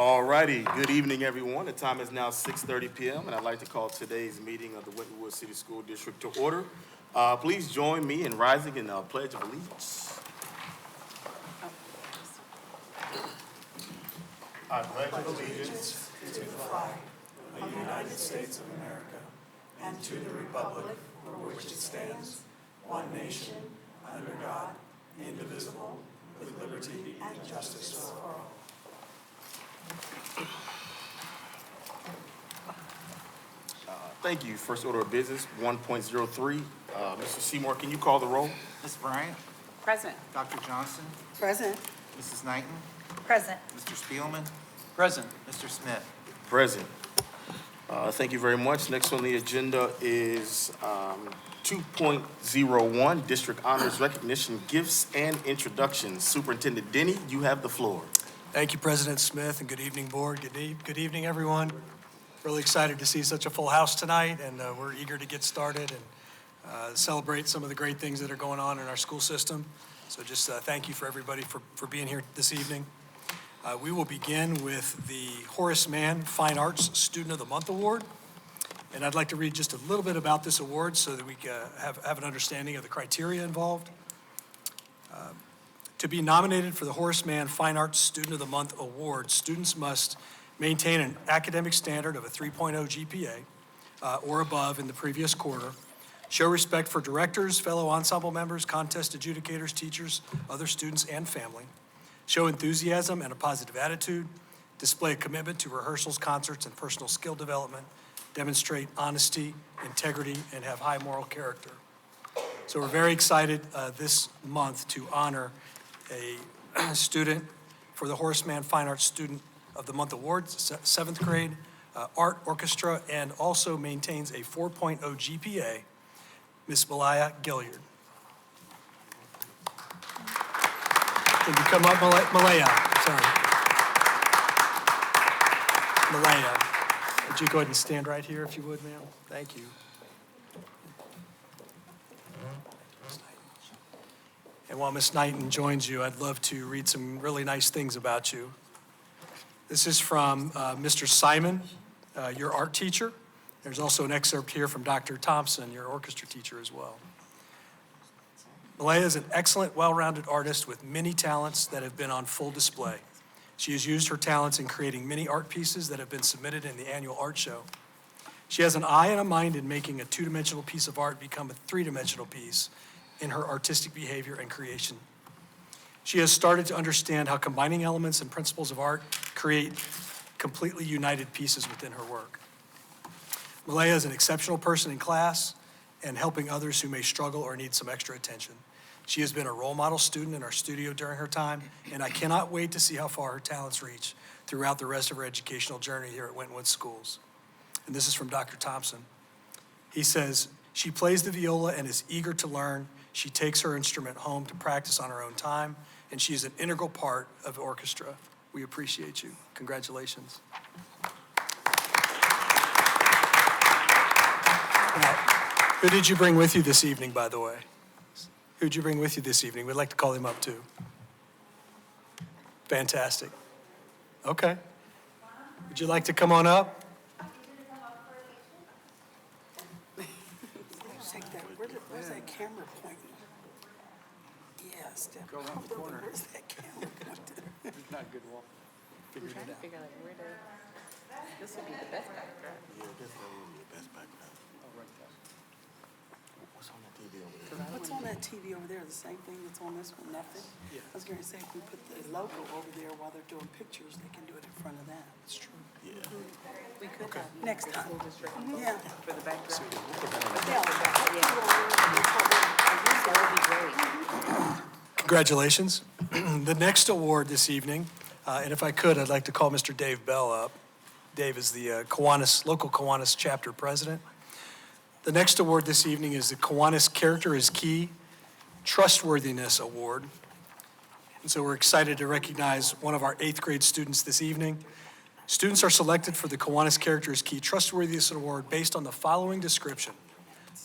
All righty, good evening, everyone. The time is now 6:30 p.m., and I'd like to call today's meeting of the Winton City School District to order. Please join me in rising in the Pledge of Allegiance. I pledge allegiance to the flag of the United States of America and to the republic for which it stands, one nation, under God, indivisible, with liberty and justice for all. Thank you. First order of business, 1.03. Mr. Seymour, can you call the roll? Ms. Bryant? Present. Dr. Johnson? Present. Mrs. Knighton? Present. Mr. Spielman? Present. Mr. Smith? Present. Thank you very much. Next on the agenda is 2.01, District Honors Recognition, Gifts and Introductions. Superintendent Denny, you have the floor. Thank you, President Smith, and good evening, Board. Good evening, everyone. Really excited to see such a full house tonight, and we're eager to get started and celebrate some of the great things that are going on in our school system. So just thank you for everybody for being here this evening. We will begin with the Horace Mann Fine Arts Student of the Month Award. And I'd like to read just a little bit about this award so that we can have an understanding of the criteria involved. To be nominated for the Horace Mann Fine Arts Student of the Month Award, students must maintain an academic standard of a 3.0 GPA or above in the previous quarter, show respect for directors, fellow ensemble members, contest adjudicators, teachers, other students, and family, show enthusiasm and a positive attitude, display a commitment to rehearsals, concerts, and personal skill development, demonstrate honesty, integrity, and have high moral character. So we're very excited this month to honor a student for the Horace Mann Fine Arts Student of the Month Award, 7th grade, art orchestra, and also maintains a 4.0 GPA, Miss Malaya Gilliard. Can you come up, Malaya? Sorry. Malaya. Would you go ahead and stand right here if you would, ma'am? Thank you. And while Miss Knighton joins you, I'd love to read some really nice things about you. This is from Mr. Simon, your art teacher. There's also an excerpt here from Dr. Thompson, your orchestra teacher as well. Malaya is an excellent, well-rounded artist with many talents that have been on full display. She has used her talents in creating many art pieces that have been submitted in the annual art show. She has an eye and a mind in making a two-dimensional piece of art become a three-dimensional piece in her artistic behavior and creation. She has started to understand how combining elements and principles of art create completely united pieces within her work. Malaya is an exceptional person in class and helping others who may struggle or need some extra attention. She has been a role model student in our studio during her time, and I cannot wait to see how far her talents reach throughout the rest of her educational journey here at Winton Schools. And this is from Dr. Thompson. He says, she plays the viola and is eager to learn. She takes her instrument home to practice on her own time, and she is an integral part of the orchestra. We appreciate you. Congratulations. Now, who did you bring with you this evening, by the way? Who'd you bring with you this evening? We'd like to call him up too. Fantastic. Okay. Would you like to come on up? Where's that camera pointing? Yes. Go around the corner. Where's that camera pointing? It's not good. We'll figure it out. Figure out where to. This would be the best backdrop. Yeah, that's the best background. What's on that TV over there? What's on that TV over there? The same thing that's on this one? Nothing? Yeah. I was going to say if we put the logo over there while they're doing pictures, they can do it in front of that. It's true. Yeah. We could have next time. Yeah. For the backdrop. That would be great. Congratulations. The next award this evening, and if I could, I'd like to call Mr. Dave Bell up. Dave is the local Kiwanis chapter president. The next award this evening is the Kiwanis Character is Key Trustworthiness Award. And so we're excited to recognize one of our 8th grade students this evening. Students are selected for the Kiwanis Character is Key Trustworthiness Award based on the following description.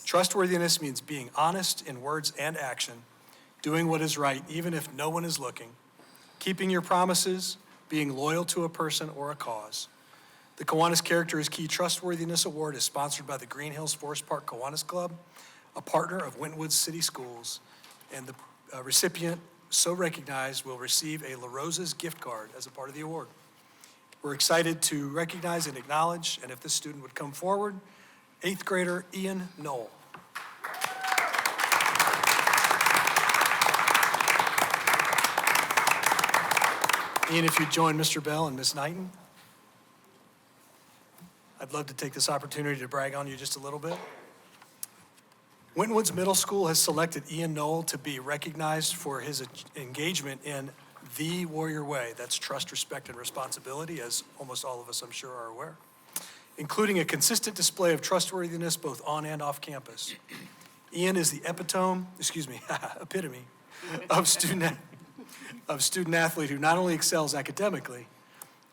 Trustworthiness means being honest in words and action, doing what is right even if no one is looking, keeping your promises, being loyal to a person or a cause. The Kiwanis Character is Key Trustworthiness Award is sponsored by the Green Hills Forest Park Kiwanis Club, a partner of Winton City Schools, and the recipient so recognized will receive a La Rosa's gift card as a part of the award. We're excited to recognize and acknowledge, and if this student would come forward, 8th grader Ian Knoll. Ian, if you'd join Mr. Bell and Ms. Knighton. I'd love to take this opportunity to brag on you just a little bit. Winton Woods Middle School has selected Ian Knoll to be recognized for his engagement in the Warrior Way. That's trust, respect, and responsibility, as almost all of us, I'm sure, are aware, including a consistent display of trustworthiness both on and off campus. Ian is the epitome of student athlete who not only excels academically,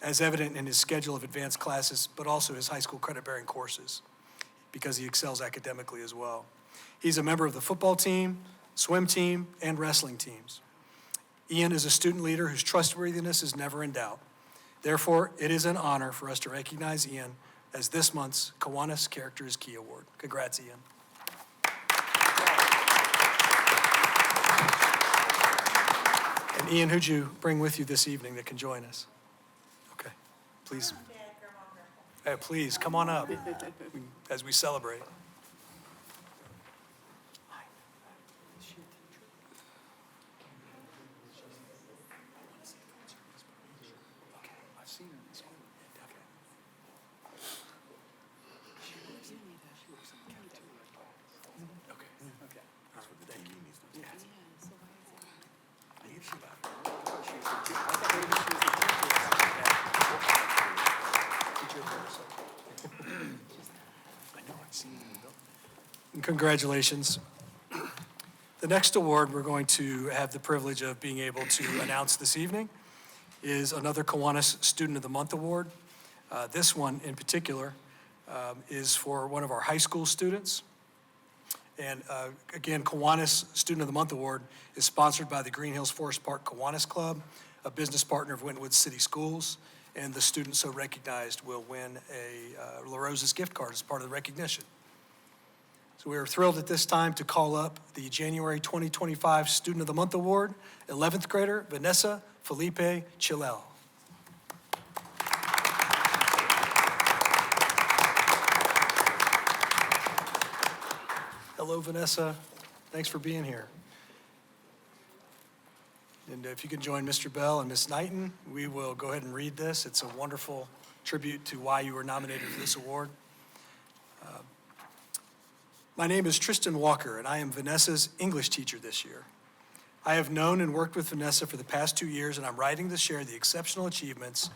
as evident in his schedule of advanced classes, but also his high school credit-bearing courses, because he excels academically as well. He's a member of the football team, swim team, and wrestling teams. Ian is a student leader whose trustworthiness is never in doubt. Therefore, it is an honor for us to recognize Ian as this month's Kiwanis Character is Key Award. Congrats, Ian. And Ian, who'd you bring with you this evening that can join us? Okay, please. Hey, please, come on up as we celebrate. And congratulations. The next award we're going to have the privilege of being able to announce this evening is another Kiwanis Student of the Month Award. This one in particular is for one of our high school students. And again, Kiwanis Student of the Month Award is sponsored by the Green Hills Forest Park Kiwanis Club, a business partner of Winton City Schools, and the student so recognized will win a La Rosa's gift card as part of the recognition. So we are thrilled at this time to call up the January 2025 Student of the Month Award, 11th grader Vanessa Felipe Chilel. Hello, Vanessa. Thanks for being here. And if you can join Mr. Bell and Ms. Knighton, we will go ahead and read this. It's a wonderful tribute to why you were nominated for this award. My name is Tristan Walker, and I am Vanessa's English teacher this year. I have known and worked with Vanessa for the past 2 years, and I'm writing to share the exceptional achievements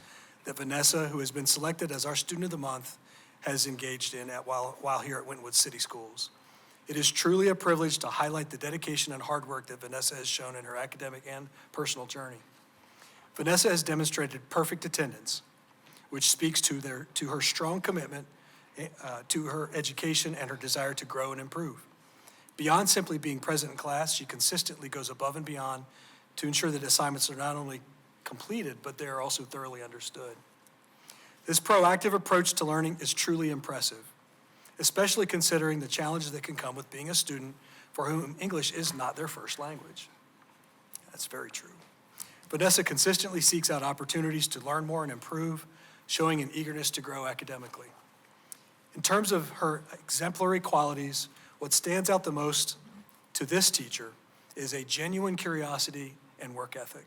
that Vanessa, who has been selected as our Student of the Month, has engaged in while here at Winton City Schools. It is truly a privilege to highlight the dedication and hard work that Vanessa has shown in her academic and personal journey. Vanessa has demonstrated perfect attendance, which speaks to her strong commitment to her education and her desire to grow and improve. Beyond simply being present in class, she consistently goes above and beyond to ensure that assignments are not only completed, but they are also thoroughly understood. This proactive approach to learning is truly impressive, especially considering the challenges that can come with being a student for whom English is not their first language. That's very true. Vanessa consistently seeks out opportunities to learn more and improve, showing an eagerness to grow academically. In terms of her exemplary qualities, what stands out the most to this teacher is a genuine curiosity and work ethic.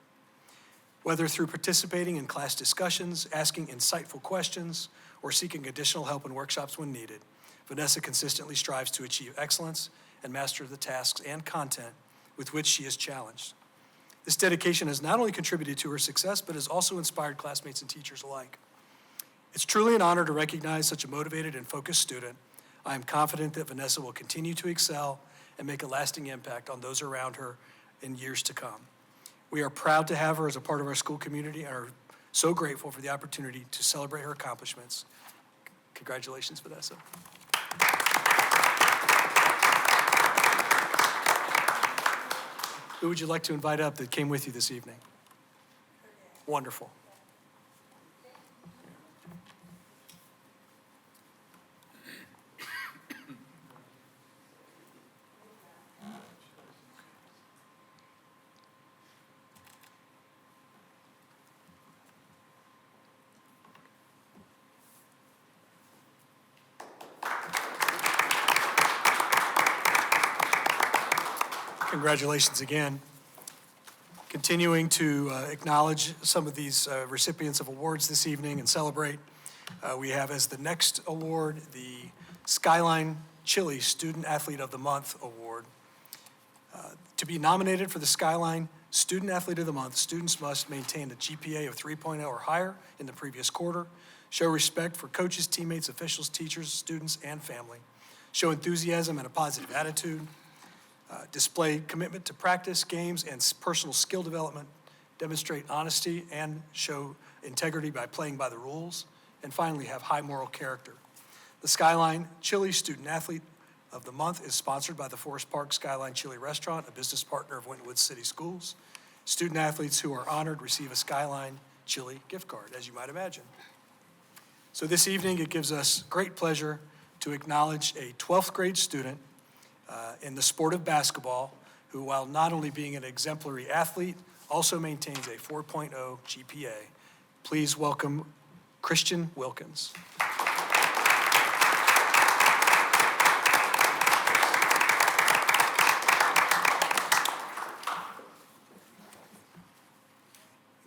Whether through participating in class discussions, asking insightful questions, or seeking additional help in workshops when needed, Vanessa consistently strives to achieve excellence and master the tasks and content with which she is challenged. This dedication has not only contributed to her success, but has also inspired classmates and teachers alike. It's truly an honor to recognize such a motivated and focused student. I am confident that Vanessa will continue to excel and make a lasting impact on those around her in years to come. We are proud to have her as a part of our school community and are so grateful for the opportunity to celebrate her accomplishments. Congratulations, Vanessa. Who would you like to invite up that came with you this evening? Wonderful. Congratulations again. Continuing to acknowledge some of these recipients of awards this evening and celebrate, we have as the next award the Skyline Chili Student Athlete of the Month Award. To be nominated for the Skyline Student Athlete of the Month, students must maintain a GPA of 3.0 or higher in the previous quarter, show respect for coaches, teammates, officials, teachers, students, and family, show enthusiasm and a positive attitude, display commitment to practice, games, and personal skill development, demonstrate honesty and show integrity by playing by the rules, and finally have high moral character. The Skyline Chili Student Athlete of the Month is sponsored by the Forest Park Skyline Chili Restaurant, a business partner of Winton City Schools. Student athletes who are honored receive a Skyline Chili gift card, as you might imagine. So this evening, it gives us great pleasure to acknowledge a 12th grade student in the sport of basketball who, while not only being an exemplary athlete, also maintains a 4.0 GPA. Please welcome Christian Wilkins.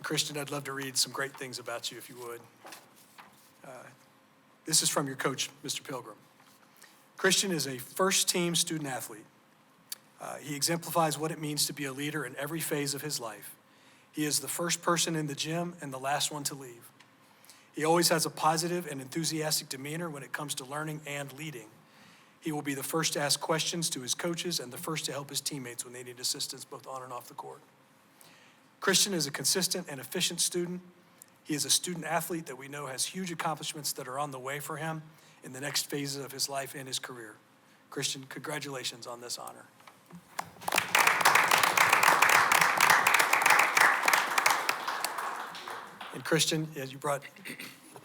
Christian, I'd love to read some great things about you if you would. This is from your coach, Mr. Pilgrim. Christian is a first-team student athlete. He exemplifies what it means to be a leader in every phase of his life. He is the first person in the gym and the last one to leave. He always has a positive and enthusiastic demeanor when it comes to learning and leading. He will be the first to ask questions to his coaches and the first to help his teammates when they need assistance both on and off the court. Christian is a consistent and efficient student. He is a student athlete that we know has huge accomplishments that are on the way for him in the next phases of his life and his career. Christian, congratulations on this honor. And Christian, you brought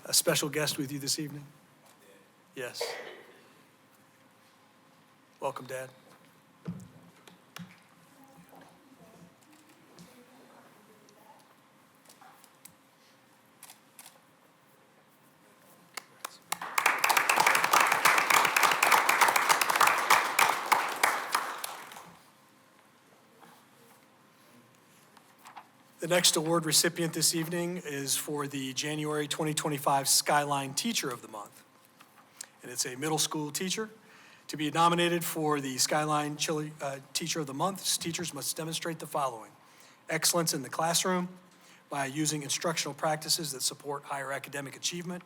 a special guest with you this evening? Yes. Welcome, Dad. The next award recipient this evening is for the January 2025 Skyline Teacher of the Month. And it's a middle school teacher. To be nominated for the Skyline Chili Teacher of the Month, teachers must demonstrate the following: excellence in the classroom by using instructional practices that support higher academic achievement,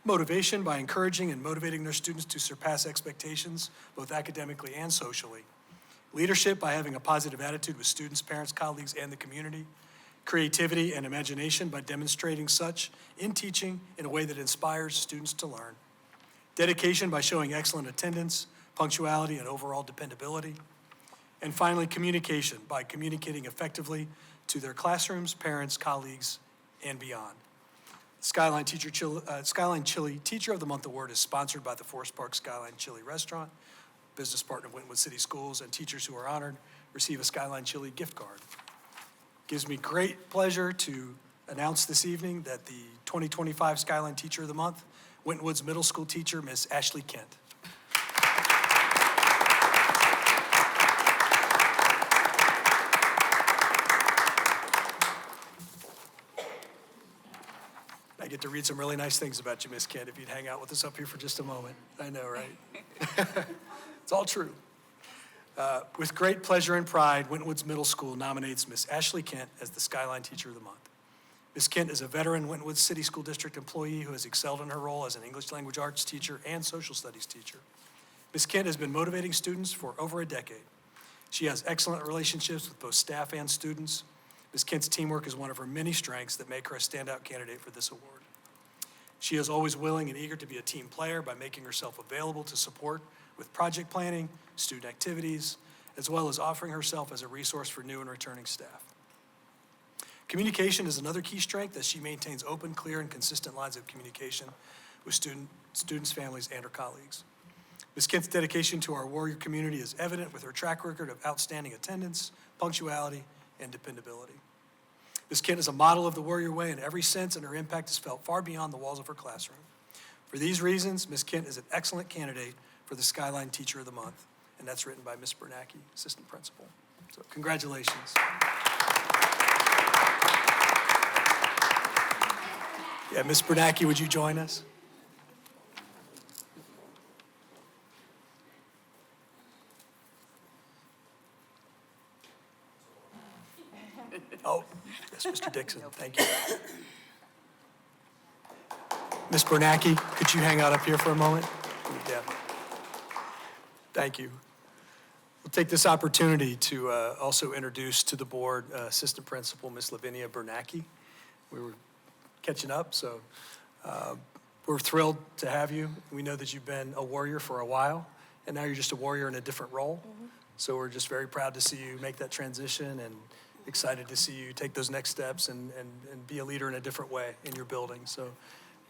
motivation by encouraging and motivating their students to surpass expectations, both academically and socially, leadership by having a positive attitude with students, parents, colleagues, and the community, creativity and imagination by demonstrating such in teaching in a way that inspires students to learn, dedication by showing excellent attendance, punctuality, and overall dependability, and finally, communication by communicating effectively to their classrooms, parents, colleagues, and beyond. Skyline Chili Teacher of the Month Award is sponsored by the Forest Park Skyline Chili Restaurant, business partner of Winton City Schools, and teachers who are honored receive a Skyline Chili gift card. Gives me great pleasure to announce this evening that the 2025 Skyline Teacher of the Month, Winton Woods Middle School teacher, Miss Ashley Kent. I get to read some really nice things about you, Miss Kent, if you'd hang out with us up here for just a moment. I know, right? It's all true. With great pleasure and pride, Winton Woods Middle School nominates Miss Ashley Kent as the Skyline Teacher of the Month. Ms. Kent is a veteran Winton Woods City School District employee who has excelled in her role as an English language arts teacher and social studies teacher. Ms. Kent has been motivating students for over a decade. She has excellent relationships with both staff and students. Ms. Kent's teamwork is one of her many strengths that make her a standout candidate for this award. She is always willing and eager to be a team player by making herself available to support with project planning, student activities, as well as offering herself as a resource for new and returning staff. Communication is another key strength as she maintains open, clear, and consistent lines of communication with students, families, and her colleagues. Ms. Kent's dedication to our warrior community is evident with her track record of outstanding attendance, punctuality, and dependability. Ms. Kent is a model of the warrior way in every sense, and her impact is felt far beyond the walls of her classroom. For these reasons, Ms. Kent is an excellent candidate for the Skyline Teacher of the Month, and that's written by Ms. Bernacki, Assistant Principal. So congratulations. Yeah, Ms. Bernacki, would you join us? Oh, yes, Mr. Dixon, thank you. Ms. Bernacki, could you hang out up here for a moment? Yeah. Thank you. We'll take this opportunity to also introduce to the board Assistant Principal, Ms. Lavinia Bernacki. We were catching up, so we're thrilled to have you. We know that you've been a warrior for a while, and now you're just a warrior in a different role. So we're just very proud to see you make that transition and excited to see you take those next steps and be a leader in a different way in your building. So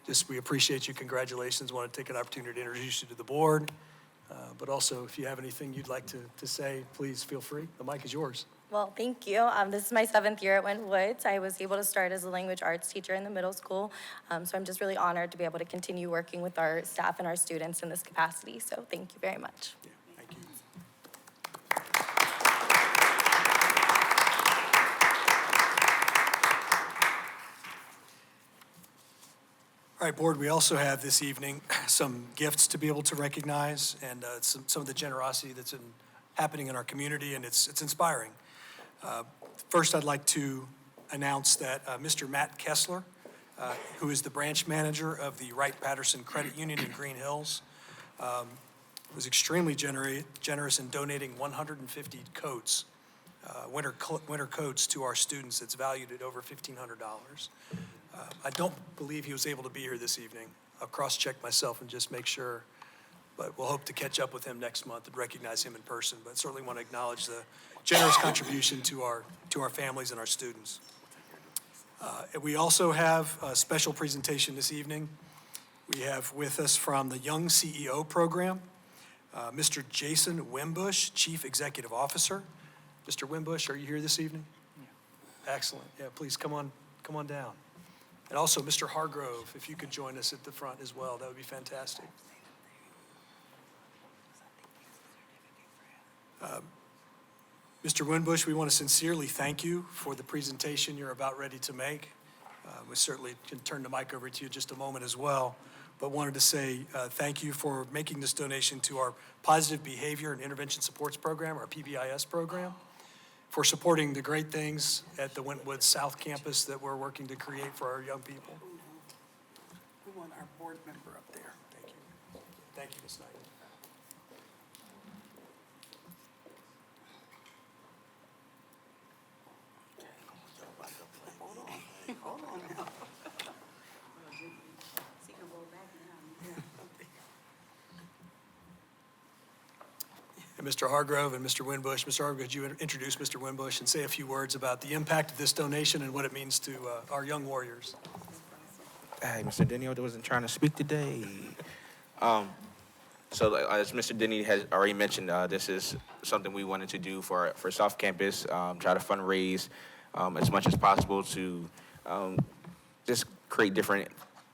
just we appreciate you. Congratulations. Want to take an opportunity to introduce you to the board. But also, if you have anything you'd like to say, please feel free. The mic is yours. Well, thank you. This is my 7th year at Winton Woods. I was able to start as a language arts teacher in the middle school. So I'm just really honored to be able to continue working with our staff and our students in this capacity. So thank you very much. Yeah, thank you. All right, board, we also have this evening some gifts to be able to recognize and some of the generosity that's happening in our community, and it's inspiring. First, I'd like to announce that Mr. Matt Kessler, who is the branch manager of the Wright-Patterson Credit Union in Green Hills, was extremely generous in donating 150 coats, winter coats to our students. It's valued at over $1,500. I don't believe he was able to be here this evening. I'll cross-check myself and just make sure, but we'll hope to catch up with him next month and recognize him in person. But certainly want to acknowledge the generous contribution to our families and our students. And we also have a special presentation this evening. We have with us from the Young CEO Program, Mr. Jason Wimbush, Chief Executive Officer. Mr. Wimbush, are you here this evening? Yeah. Excellent. Yeah, please come on down. And also Mr. Hargrove, if you could join us at the front as well, that would be fantastic. Mr. Wimbush, we want to sincerely thank you for the presentation you're about ready to make. We certainly can turn the mic over to you in just a moment as well, but wanted to say thank you for making this donation to our Positive Behavior and Intervention Supports Program, our PBIS program, for supporting the great things at the Winton Woods South Campus that we're working to create for our young people. We want our board member up there. Thank you. Thank you, Ms. Knight. Hold on now. And Mr. Hargrove and Mr. Wimbush. Mr. Hargrove, could you introduce Mr. Wimbush and say a few words about the impact of this donation and what it means to our young warriors? Hey, Mr. Denny wasn't trying to speak today. So as Mr. Denny has already mentioned, this is something we wanted to do for South Campus, try to fundraise as much as possible to just create different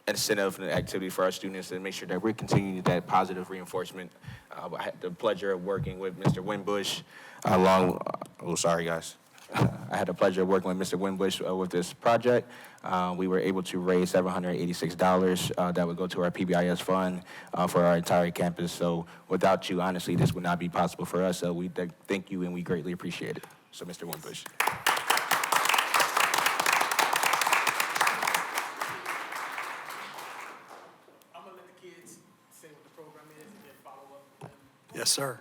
incentive and activity for our students and make sure that we're continuing that positive reinforcement. I had the pleasure of working with Mr. Wimbush sorry guys. I had the pleasure of working with Mr. Wimbush with this project. We were able to raise $786 that would go to our PBIS fund for our entire campus. So without you, honestly, this would not be possible for us. So we thank you and we greatly appreciate it. So Mr. Wimbush. I'm gonna let the kids say what the program is and then follow up with them. Yes, sir.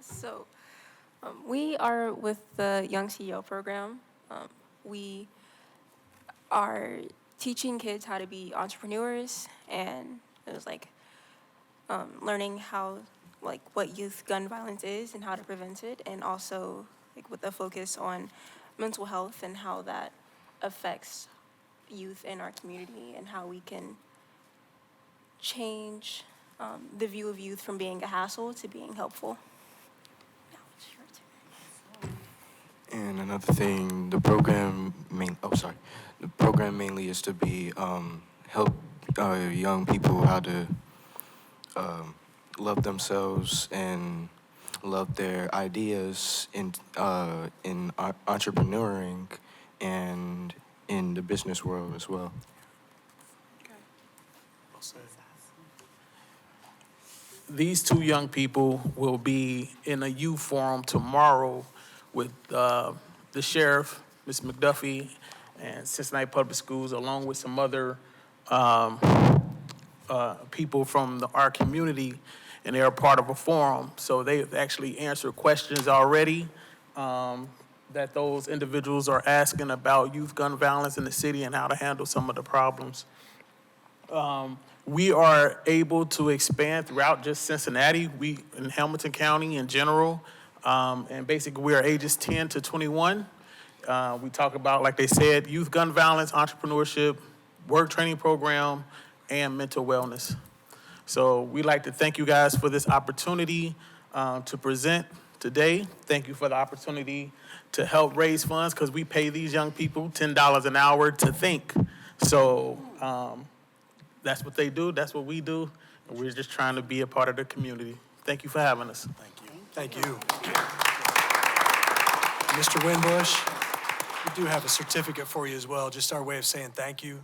So, we are with the Young CEO program. We are teaching kids how to be entrepreneurs, and it was like learning how, like, what youth gun violence is and how to prevent it, and also like with a focus on mental health and how that affects youth in our community and how we can change the view of youth from being a hassle to being helpful. And another thing, the program mainly is to be help young people how to love themselves and love their ideas in entrepreneuring and in the business world as well. These two young people will be in a youth forum tomorrow with the sheriff, Ms. McDuffie, and Cincinnati Public Schools, along with some other people from our community, and they are part of a forum. So they've actually answered questions already that those individuals are asking about youth gun violence in the city and how to handle some of the problems. We are able to expand throughout just Cincinnati, we in Hamilton County in general, and basically we are ages 10 to 21. We talk about, like they said, youth gun violence, entrepreneurship, work training program, and mental wellness. So we'd like to thank you guys for this opportunity to present today. Thank you for the opportunity to help raise funds, because we pay these young people $10 an hour to think. So that's what they do, that's what we do, and we're just trying to be a part of the community. Thank you for having us. Thank you. Mr. Winbush, we do have a certificate for you as well, just our way of saying thank you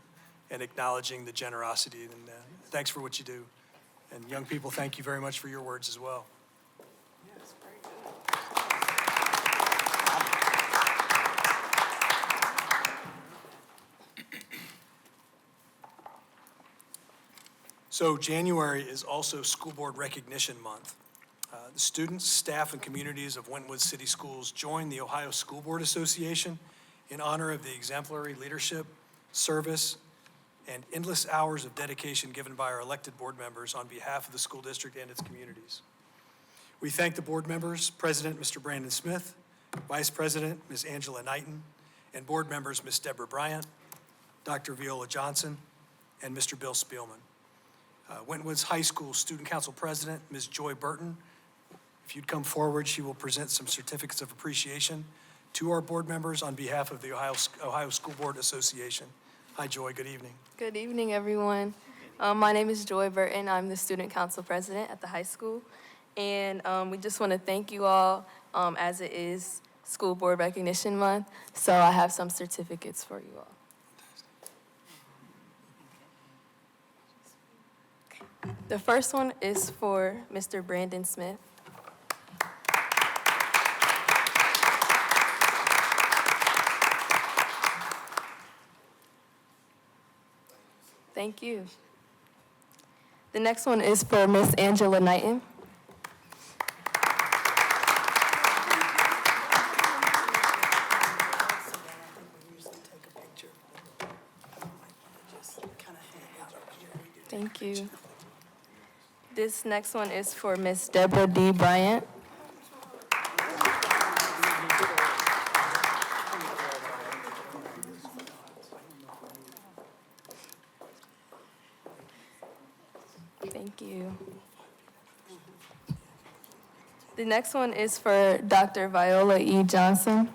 and acknowledging the generosity, and thanks for what you do. And young people, thank you very much for your words as well. Yes, very good. So January is also School Board Recognition Month. The students, staff, and communities of Wentwood City Schools join the Ohio School Board Association in honor of the exemplary leadership, service, and endless hours of dedication given by our elected board members on behalf of the school district and its communities. We thank the board members, President Mr. Brandon Smith, Vice President Ms. Angela Knighton, and board members Ms. Deborah Bryant, Dr. Viola Johnson, and Mr. Bill Spielman. Wentwood's High School Student Council President, Ms. Joy Burton. If you'd come forward, she will present some certificates of appreciation to our board members on behalf of the Ohio School Board Association. Hi, Joy, good evening. Good evening, everyone. My name is Joy Burton. I'm the Student Council President at the high school. And we just want to thank you all as it is School Board Recognition Month. So I have some certificates for you all. The first one is for Mr. Brandon Smith. Thank you. The next one is for Miss Angela Knighton. Thank you. This next one is for Miss Deborah D. Bryant. Thank you. The next one is for Dr. Viola E. Johnson.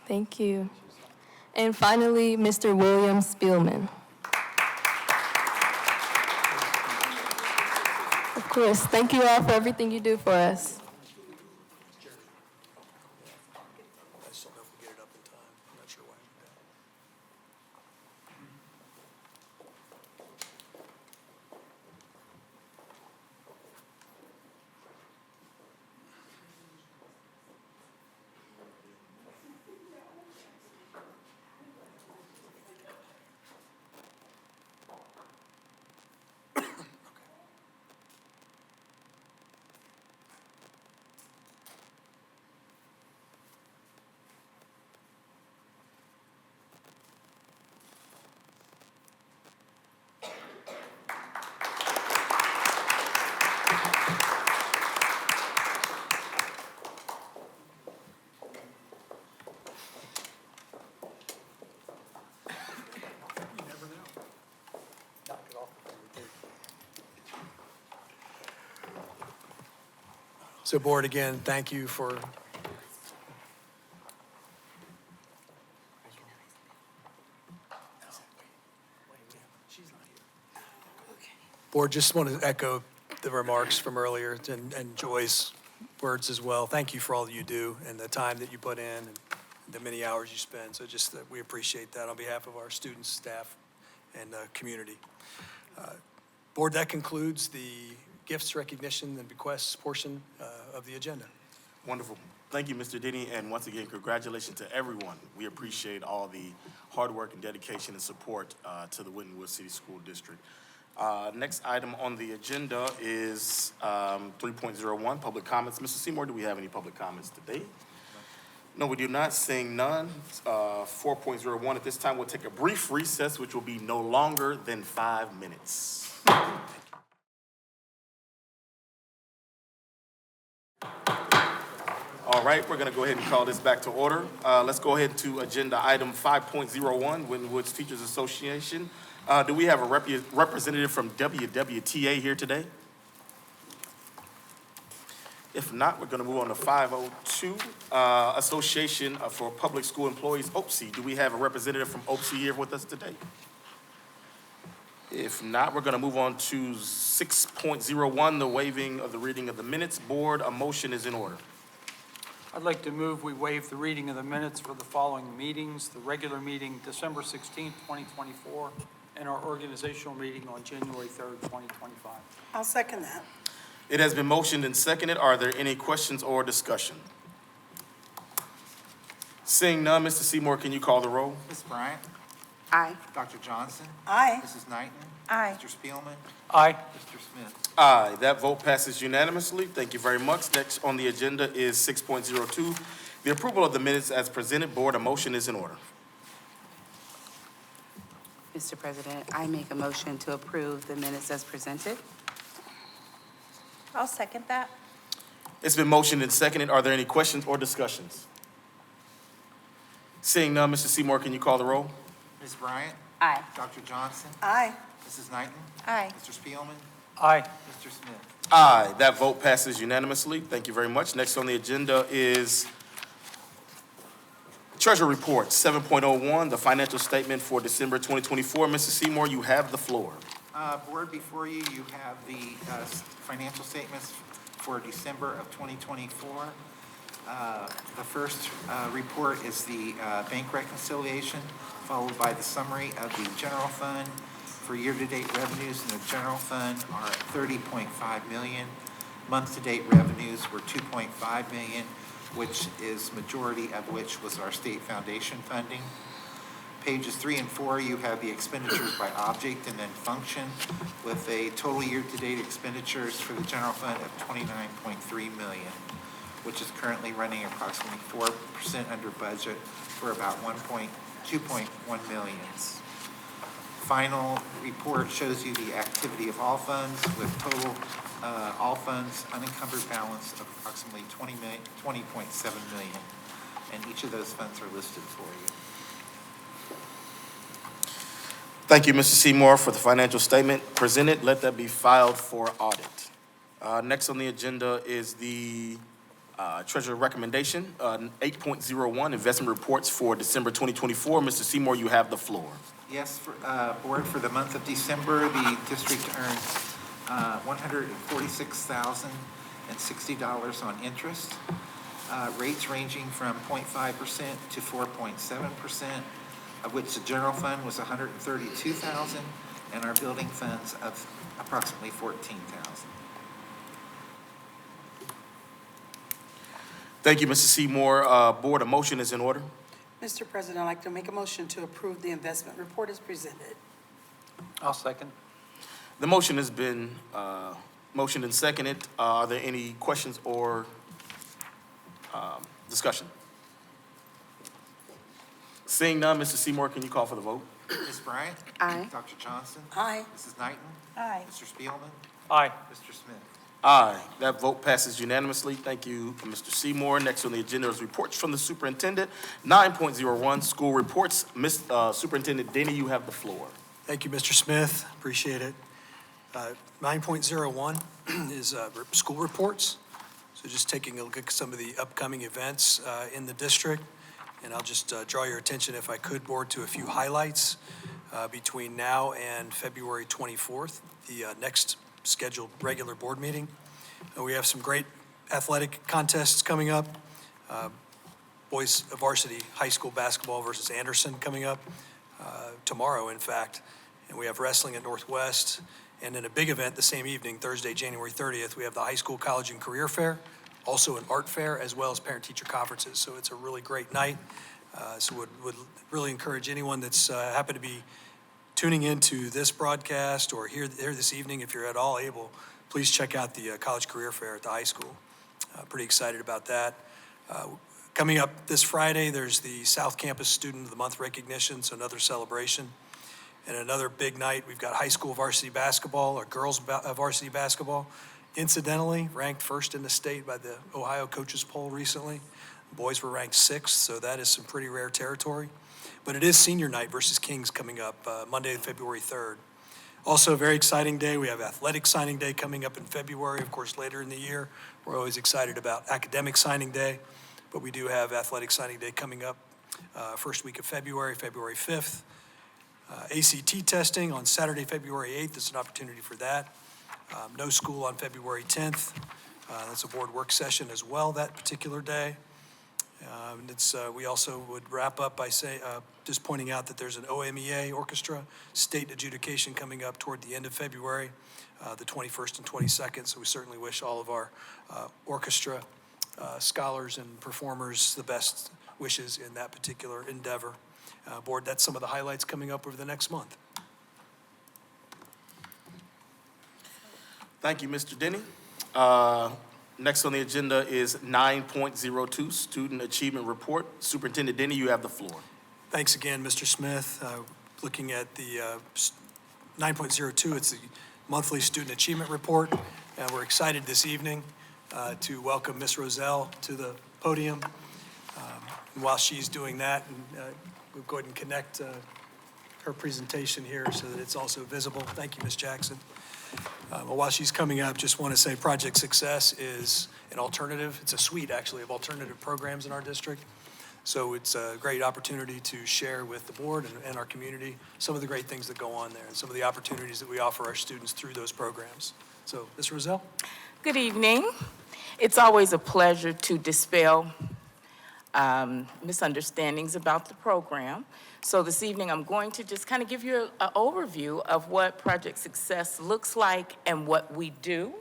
Thank you. And finally, Mr. William Spielman. Of course, thank you all for everything you do for us. I just don't know if we'll get it up in time. I'm not sure why. So board, again, thank you for Board, just want to echo the remarks from earlier and Joy's words as well. Thank you for all that you do and the time that you put in and the many hours you spend. So just that we appreciate that on behalf of our students, staff, and community. Board, that concludes the gifts, recognition, and bequests portion of the agenda. Wonderful. Thank you, Mr. Denny, and once again, congratulations to everyone. We appreciate all the hard work and dedication and support to the Winton Woods City School District. Next item on the agenda is 3.01, public comments. Mr. Seymour, do we have any public comments today? No, we do not. Seeing none. 4.01, at this time, we'll take a brief recess, which will be no longer than 5 minutes. All right, we're going to go ahead and call this back to order. Let's go ahead to agenda item 5.01, Winton Woods Teachers Association. Do we have a representative from WWTA here today? If not, we're going to move on to 502, Association for Public School Employees, OPSE. Do we have a representative from OPSE here with us today? If not, we're going to move on to 6.01, the waiving of the reading of the minutes. Board, a motion is in order. I'd like to move we waive the reading of the minutes for the following meetings: the regular meeting December 16th, 2024, and our organizational meeting on January 3rd, 2025. I'll second that. It has been motioned and seconded. Are there any questions or discussion? Seeing none, Mr. Seymour, can you call the roll? Ms. Bryant? Aye. Dr. Johnson? Aye. Mrs. Knighton? Aye. Mr. Spielman? Aye. Mr. Smith? Aye, that vote passes unanimously. Thank you very much. Next on the agenda is 6.02, the approval of the minutes as presented. Board, a motion is in order. Mr. President, I make a motion to approve the minutes as presented. I'll second that. It's been motioned and seconded. Are there any questions or discussions? Seeing none, Mr. Seymour, can you call the roll? Ms. Bryant? Aye. Dr. Johnson? Aye. Mrs. Knighton? Aye. Mr. Spielman? Aye. Mr. Smith? Aye, that vote passes unanimously. Thank you very much. Next on the agenda is Treasury Report 7.01, the financial statement for December 2024. Mr. Seymour, you have the floor. Board, before you, you have the financial statements for December of 2024. The first report is the bank reconciliation, followed by the summary of the general fund. For year-to-date revenues in the general fund are at $30.5 million. Month-to-date revenues were $2.5 million, which is majority of which was our state foundation funding. Pages 3 and 4, you have the expenditures by object and then function, with a total year-to-date expenditures for the general fund of $29.3 million, which is currently running approximately 4% under budget for about $2.1 million. Final report shows you the activity of all funds, with total all funds unencumbered balance of approximately $20.7 million, and each of those funds are listed for you. Thank you, Mr. Seymour, for the financial statement presented. Let that be filed for audit. Next on the agenda is the Treasurer recommendation, 8.01, investment reports for December 2024. Mr. Seymour, you have the floor. Yes, Board, for the month of December, the district earned $146,060 on interest, rates ranging from 0.5% to 4.7%, of which the general fund was $132,000, and our building funds of approximately $14,000. Thank you, Mr. Seymour. Board, a motion is in order. Mr. President, I'd like to make a motion to approve the investment report as presented. I'll second. The motion has been motioned and seconded. Are there any questions or discussion? Seeing none, Mr. Seymour, can you call for the vote? Ms. Bryant? Aye. Dr. Johnson? Aye. Mrs. Knighton? Aye. Mr. Spielman? Aye. Mr. Smith? Aye. That vote passes unanimously. Thank you, Mr. Seymour. Next on the agenda is reports from the superintendent. 9.01, school reports. Superintendent Denny, you have the floor. Thank you, Mr. Smith. Appreciate it. 9.01 is school reports. So just taking a look at some of the upcoming events in the district. And I'll just draw your attention, if I could, Board, to a few highlights. between now and February 24th, the next scheduled regular board meeting. We have some great athletic contests coming up. Boys varsity high school basketball versus Anderson coming up tomorrow, in fact. And we have wrestling at Northwest. And in a big event the same evening, Thursday, January 30th, we have the high school, college, and career fair, also an art fair, as well as parent-teacher conferences. So it's a really great night. So would really encourage anyone that's happen to be tuning into this broadcast or here this evening, if you're at all able, please check out the college career fair at the high school. Pretty excited about that. Coming up this Friday, there's the South Campus Student of the Month recognition, so another celebration. And another big night, we've got high school varsity basketball, or girls varsity basketball. Incidentally, ranked first in the state by the Ohio Coaches Poll recently. Boys were ranked 6th, so that is some pretty rare territory. But it is senior night versus Kings coming up Monday, February 3rd. Also a very exciting day. We have athletic signing day coming up in February, of course, later in the year. We're always excited about academic signing day, but we do have athletic signing day coming up first week of February, February 5th. ACT testing on Saturday, February 8th is an opportunity for that. No school on February 10th. That's a board work session as well that particular day. We also would wrap up by just pointing out that there's an OMEA orchestra state adjudication coming up toward the end of February, the 21st and 22nd. So we certainly wish all of our orchestra scholars and performers the best wishes in that particular endeavor. Board, that's some of the highlights coming up over the next month. Thank you, Mr. Denny. Next on the agenda is 9.02, Student Achievement Report. Superintendent Denny, you have the floor. Thanks again, Mr. Smith. Looking at the 9.02, it's the monthly Student Achievement Report. And we're excited this evening to welcome Ms. Roselle to the podium. And while she's doing that, we'll go ahead and connect her presentation here so that it's also visible. Thank you, Ms. Jackson. While she's coming up, just want to say Project Success is an alternative. It's a suite, actually, of alternative programs in our district. So it's a great opportunity to share with the board and our community some of the great things that go on there and some of the opportunities that we offer our students through those programs. So, Ms. Roselle? Good evening. It's always a pleasure to dispel misunderstandings about the program. So this evening, I'm going to just kind of give you an overview of what Project Success looks like and what we do.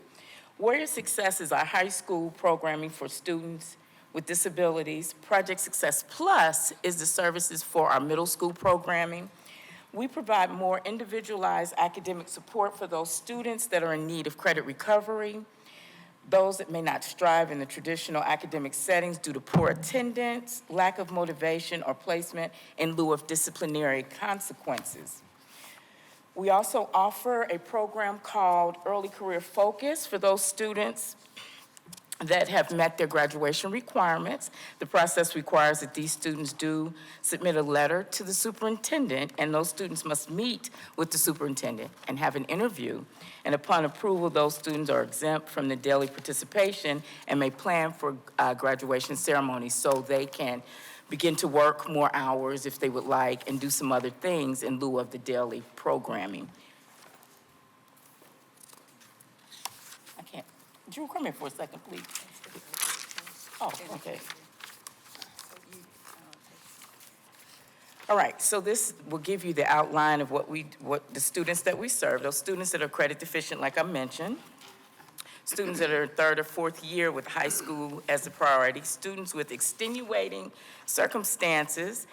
Warrior Success is our high school programming for students with disabilities. Project Success Plus is the services for our middle school programming. We provide more individualized academic support for those students that are in need of credit recovery, those that may not strive in the traditional academic settings due to poor attendance, lack of motivation, or placement in lieu of disciplinary consequences. We also offer a program called Early Career Focus for those students that have met their graduation requirements. The process requires that these students do submit a letter to the superintendent, and those students must meet with the superintendent and have an interview. And upon approval, those students are exempt from the daily participation and may plan for graduation ceremonies so they can begin to work more hours if they would like and do some other things in lieu of the daily programming. Drew, come here for a second, please. Oh, okay. All right, so this will give you the outline of what the students that we serve. Those students that are credit deficient, like I mentioned. Students that are third or fourth year with high school as a priority. Students with extenuating circumstances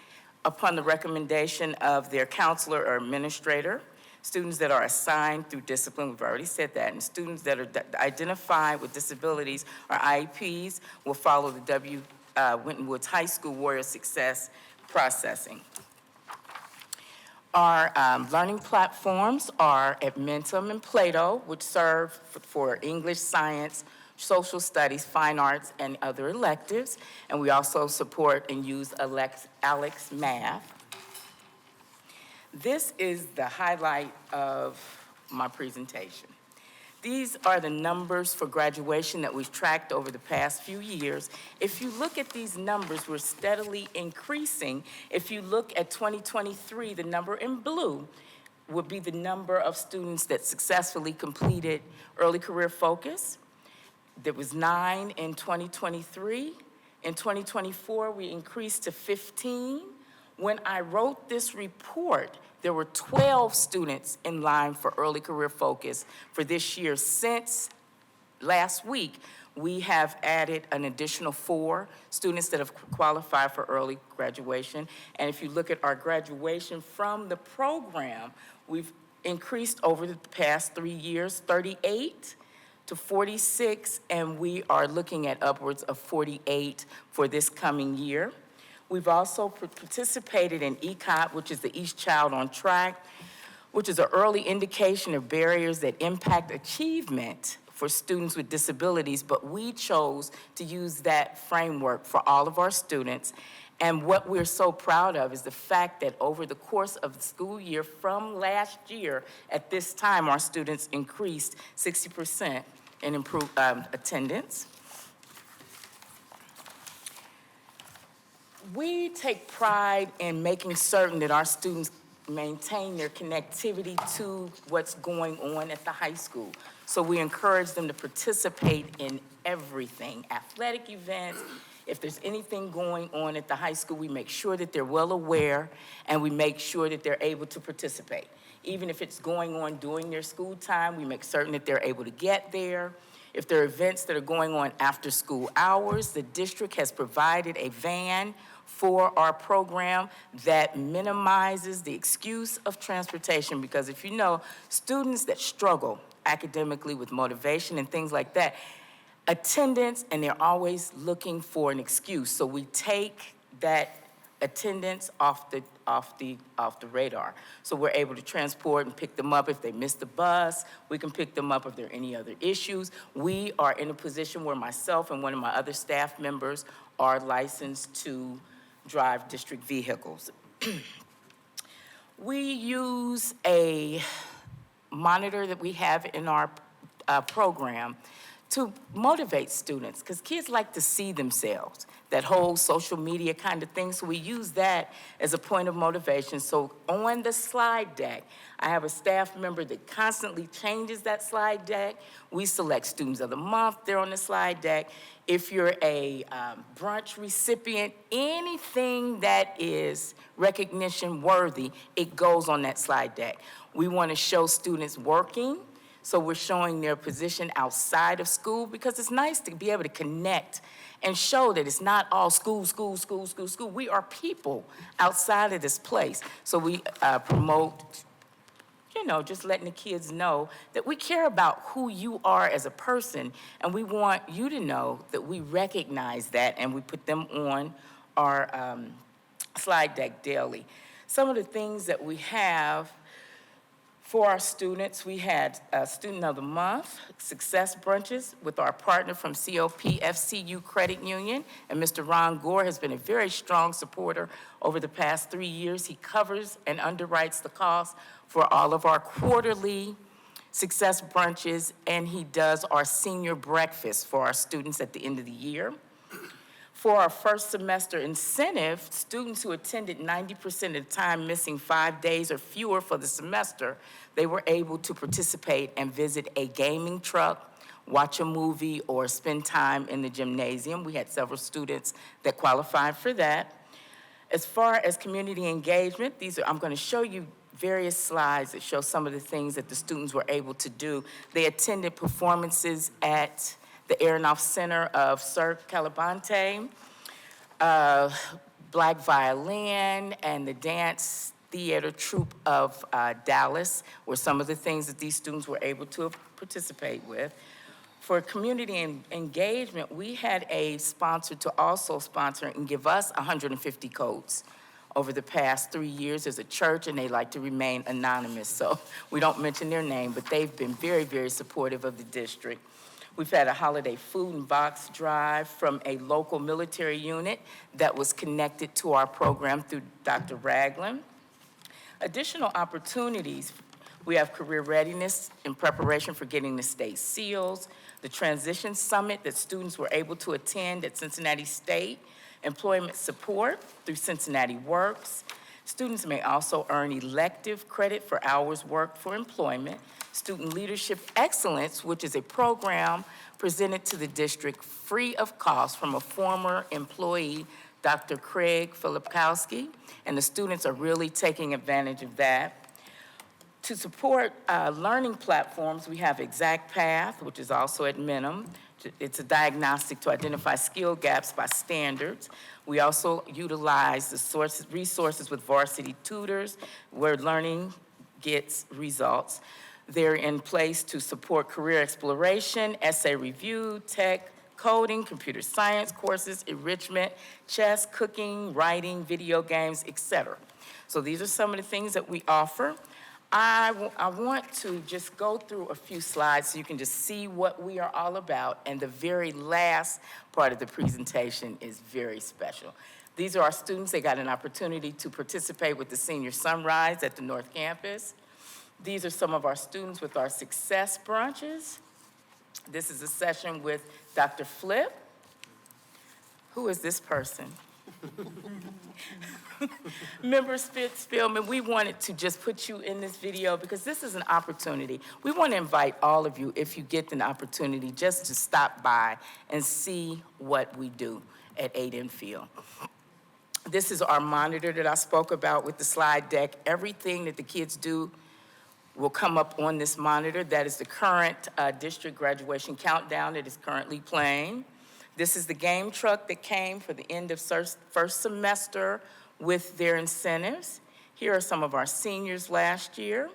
upon the recommendation of their counselor or administrator. Students that are assigned through discipline, we've already said that, and students that are identified with disabilities or IEPs will follow the Winton Woods High School Warrior Success processing. Our learning platforms are Edmentum and Plato, which serve for English, science, social studies, fine arts, and other electives, and we also support and use Alex Math. This is the highlight of my presentation. These are the numbers for graduation that we've tracked over the past few years. If you look at these numbers, we're steadily increasing. If you look at 2023, the number in blue would be the number of students that successfully completed early career focus. There was 9 in 2023. In 2024, we increased to 15. When I wrote this report, there were 12 students in line for early career focus for this year. Since last week, we have added an additional 4 students that have qualified for early graduation. And if you look at our graduation from the program, we've increased over the past 3 years, 38 to 46, and we are looking at upwards of 48 for this coming year. We've also participated in ECOT, which is the Each Child on Track, which is an early indication of barriers that impact achievement for students with disabilities, but we chose to use that framework for all of our students. And what we're so proud of is the fact that over the course of the school year from last year, at this time, our students increased 60% in improved attendance. We take pride in making certain that our students maintain their connectivity to what's going on at the high school. So we encourage them to participate in everything, athletic events. If there's anything going on at the high school, we make sure that they're well aware and we make sure that they're able to participate. Even if it's going on during their school time, we make certain that they're able to get there. If there are events that are going on after school hours, the district has provided a van for our program that minimizes the excuse of transportation, because if you know, students that struggle academically with motivation and things like that, attendance, and they're always looking for an excuse. So we take that attendance off the radar. So we're able to transport and pick them up if they miss the bus. We can pick them up if there are any other issues. We are in a position where myself and one of my other staff members are licensed to drive district vehicles. We use a monitor that we have in our program to motivate students, because kids like to see themselves, that whole social media kind of thing. So we use that as a point of motivation. So on the slide deck, I have a staff member that constantly changes that slide deck. We select students of the month, they're on the slide deck. If you're a brunch recipient, anything that is recognition worthy, it goes on that slide deck. We want to show students working. So we're showing their position outside of school, because it's nice to be able to connect and show that it's not all school, school, school, school, school. We are people outside of this place. So we promote, just letting the kids know that we care about who you are as a person, and we want you to know that we recognize that, and we put them on our slide deck daily. Some of the things that we have for our students, we had Student of the Month, success brunches with our partner from COP FCU Credit Union, and Mr. Ron Gore has been a very strong supporter over the past 3 years. He covers and underwrites the cost for all of our quarterly success brunches, and he does our senior breakfast for our students at the end of the year. For our first semester incentive, students who attended 90% of the time, missing 5 days or fewer for the semester, they were able to participate and visit a gaming truck, watch a movie, or spend time in the gymnasium. We had several students that qualified for that. As far as community engagement, I'm going to show you various slides that show some of the things that the students were able to do. They attended performances at the Aronoff Center of Sir Calabante, Black Violin, and the Dance Theater Troupe of Dallas were some of the things that these students were able to participate with. For community engagement, we had a sponsor to also sponsor and give us 150 coats over the past 3 years. As a church, and they like to remain anonymous, so we don't mention their name, but they've been very, very supportive of the district. We've had a holiday food and box drive from a local military unit that was connected to our program through Dr. Ragland. Additional opportunities, We have career readiness in preparation for getting the state seals, the transition summit that students were able to attend at Cincinnati State, employment support through Cincinnati Works. Students may also earn elective credit for hours worked for employment, student leadership excellence, which is a program presented to the district free of cost from a former employee, Dr. Craig Filipkowski, and the students are really taking advantage of that. To support learning platforms, we have Exact Path, which is also at Minim. It's a diagnostic to identify skill gaps by standards. We also utilize the resources with Varsity Tutors, where learning gets results. They're in place to support career exploration, essay review, tech, coding, computer science courses, enrichment, chess, cooking, writing, video games, etc. So these are some of the things that we offer. I want to just go through a few slides so you can just see what we are all about, and the very last part of the presentation is very special. These are our students. They got an opportunity to participate with the Senior Sunrise at the North Campus. These are some of our students with our success brunches. This is a session with Dr. Flip. Who is this person? Member Spitzman, we wanted to just put you in this video because this is an opportunity. We want to invite all of you, if you get an opportunity, just to stop by and see what we do at Aiden Field. This is our monitor that I spoke about with the slide deck. Everything that the kids do will come up on this monitor. That is the current district graduation countdown that is currently playing. This is the game truck that came for the end of first semester with their incentives. Here are some of our seniors last year.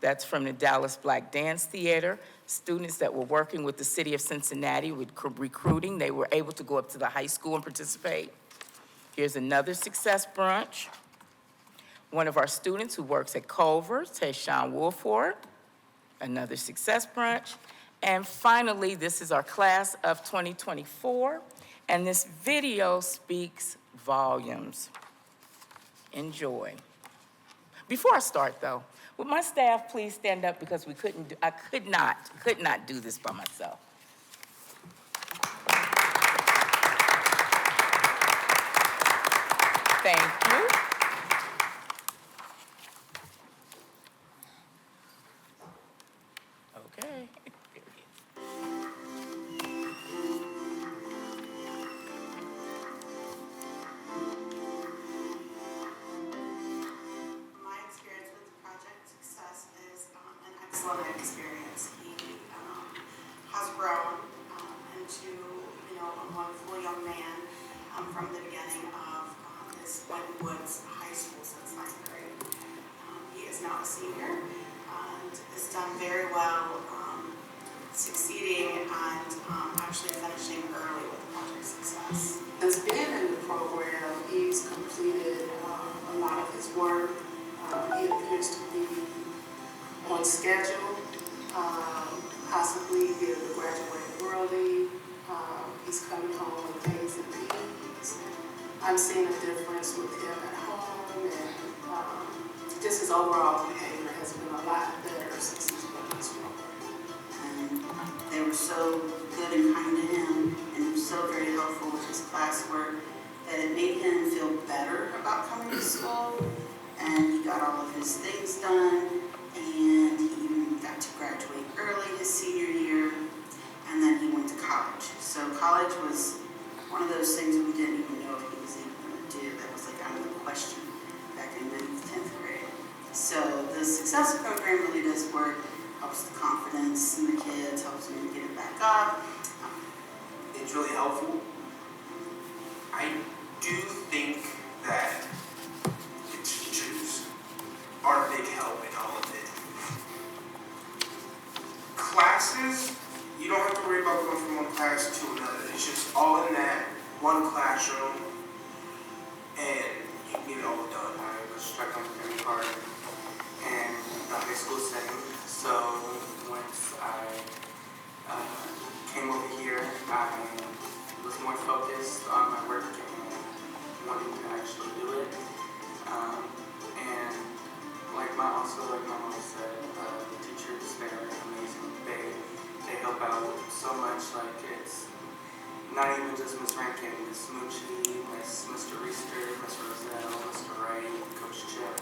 That's from the Dallas Black Dance Theater. Students that were working with the city of Cincinnati with recruiting, they were able to go up to the high school and participate. Here's another success brunch. One of our students who works at Culver's, Tayshawn Wolford, another success brunch. And finally, this is our class of 2024, and this video speaks volumes. Enjoy. Before I start, though, would my staff please stand up because I could not do this by myself. Thank you. Okay. My experience with the Project Success is an excellent experience. He has grown into, a wonderful young man from the beginning of his Winton Woods High School since 9th grade. He is now a senior and has done very well, succeeding and actually finishing early with Project Success. Since being in the program, he's completed a lot of his work. He appears to be on schedule, possibly be able to graduate early. He's coming home with A's and B's. I'm seeing a difference with him at home, and just his overall behavior has been a lot better since he's been in this program. And they were so good and kind to him, and so very helpful with his classwork that it made him feel better about coming to school. And he got all of his things done, and he even got to graduate early his senior year, and then he went to college. So college was one of those things we didn't even know if he was even going to do. That was like out of the question back in 9th, 10th grade. So the Success Program really does work, helps the confidence in the kids, helps them get it back up. It's really helpful. I do think that the teachers are a big help in all of it. Classes, you don't have to worry about going from one class to another. It's just all in that one classroom, and you can get it all done. I was stuck on the part in the high school setting, so once I came over here, I was more focused on my work and wanting to actually do it. And like my mom said, teachers, they're amazing. They help out so much. Like, it's not even just Miss Rankin, Miss Moochie, Mr. Reister, Miss Roselle, Mr. Ray, Coach Chip.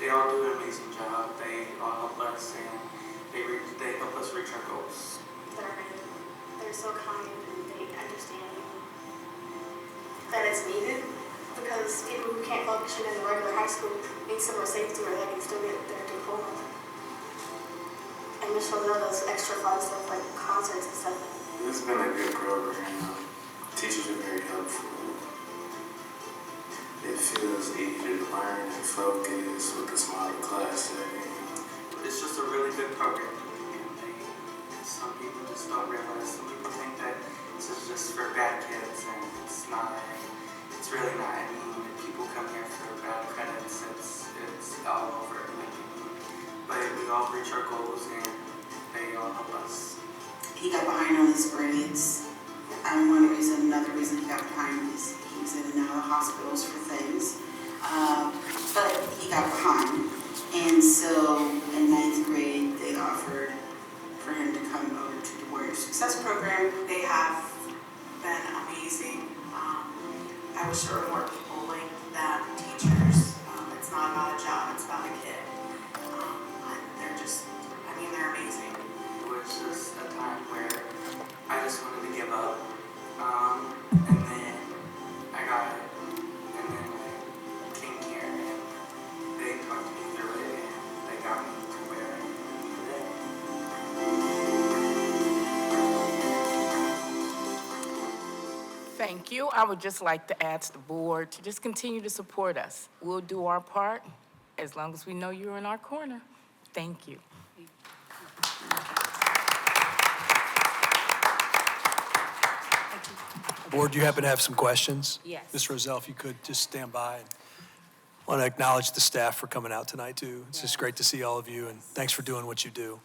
They all do an amazing job. They all help us, and they help us reach our goals. They're so kind and they understand that it's needed, because people who can't function in the regular high school need somewhere safe where they can still get their diploma. And Miss Roselle does extra fun stuff like concerts and stuff. It's been a good program. Teachers are very helpful. It feels easy to learn and focus with a smaller class setting. It's just a really good program. Some people just don't realize. Some people think that this is just for bad kids, and it's not. It's really not. I mean, people come here for bad credits. It's all over. But we all reach our goals, and they all help us. He got behind on his grades. Another reason he got behind is he was in and out of hospitals for things. But he got behind. And so in 9th grade, they offered for him to come over to the Warrior Success Program. They have been amazing. I wish there were more people like them, teachers. It's not about a job, it's about a kid. They're just, they're amazing. It was just a time where I just wanted to give up. And then I got it. And then I came here and they talked me through it and they got me to where I am today. Thank you. I would just like to ask the board to just continue to support us. We'll do our part as long as we know you're in our corner. Thank you. Board, do you happen to have some questions? Yes. Ms. Roselle, if you could just stand by. I want to acknowledge the staff for coming out tonight, too. It's just great to see all of you, and thanks for doing what you do.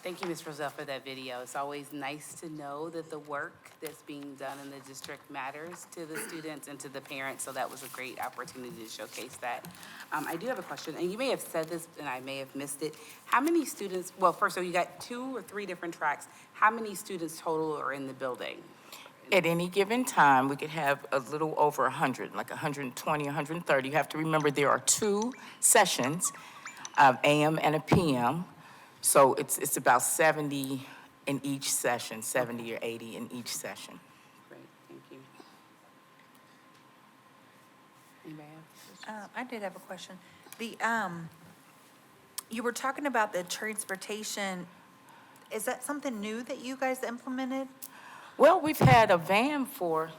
Thank you, Ms. Roselle, for that video. It's always nice to know that the work that's being done in the district matters to the students and to the parents, so that was a great opportunity to showcase that. I do have a question, and you may have said this, and I may have missed it. How many students, well, first, so you got 2 or 3 different tracks. How many students total are in the building? At any given time, we could have a little over 100, like 120, 130. You have to remember there are 2 sessions, AM and a PM. So it's about 70 in each session, 70 or 80 in each session. Great, thank you. Anybody else? I did have a question. You were talking about the transportation. Is that something new that you guys implemented? Well, we've had a van for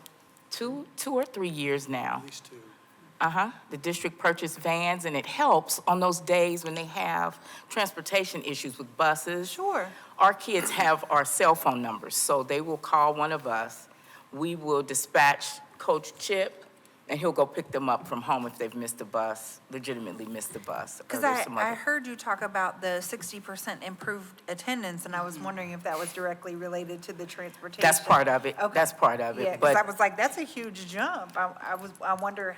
two or 3 years now. At least 2. The district purchased vans, and it helps on those days when they have transportation issues with buses. Sure. Our kids have our cell phone numbers, so they will call one of us. We will dispatch Coach Chip, and he'll go pick them up from home if they've missed the bus, legitimately missed the bus. Because I heard you talk about the 60% improved attendance, and I was wondering if that was directly related to the transportation. That's part of it. Okay. That's part of it. Yeah, because I was like, that's a huge jump. I wonder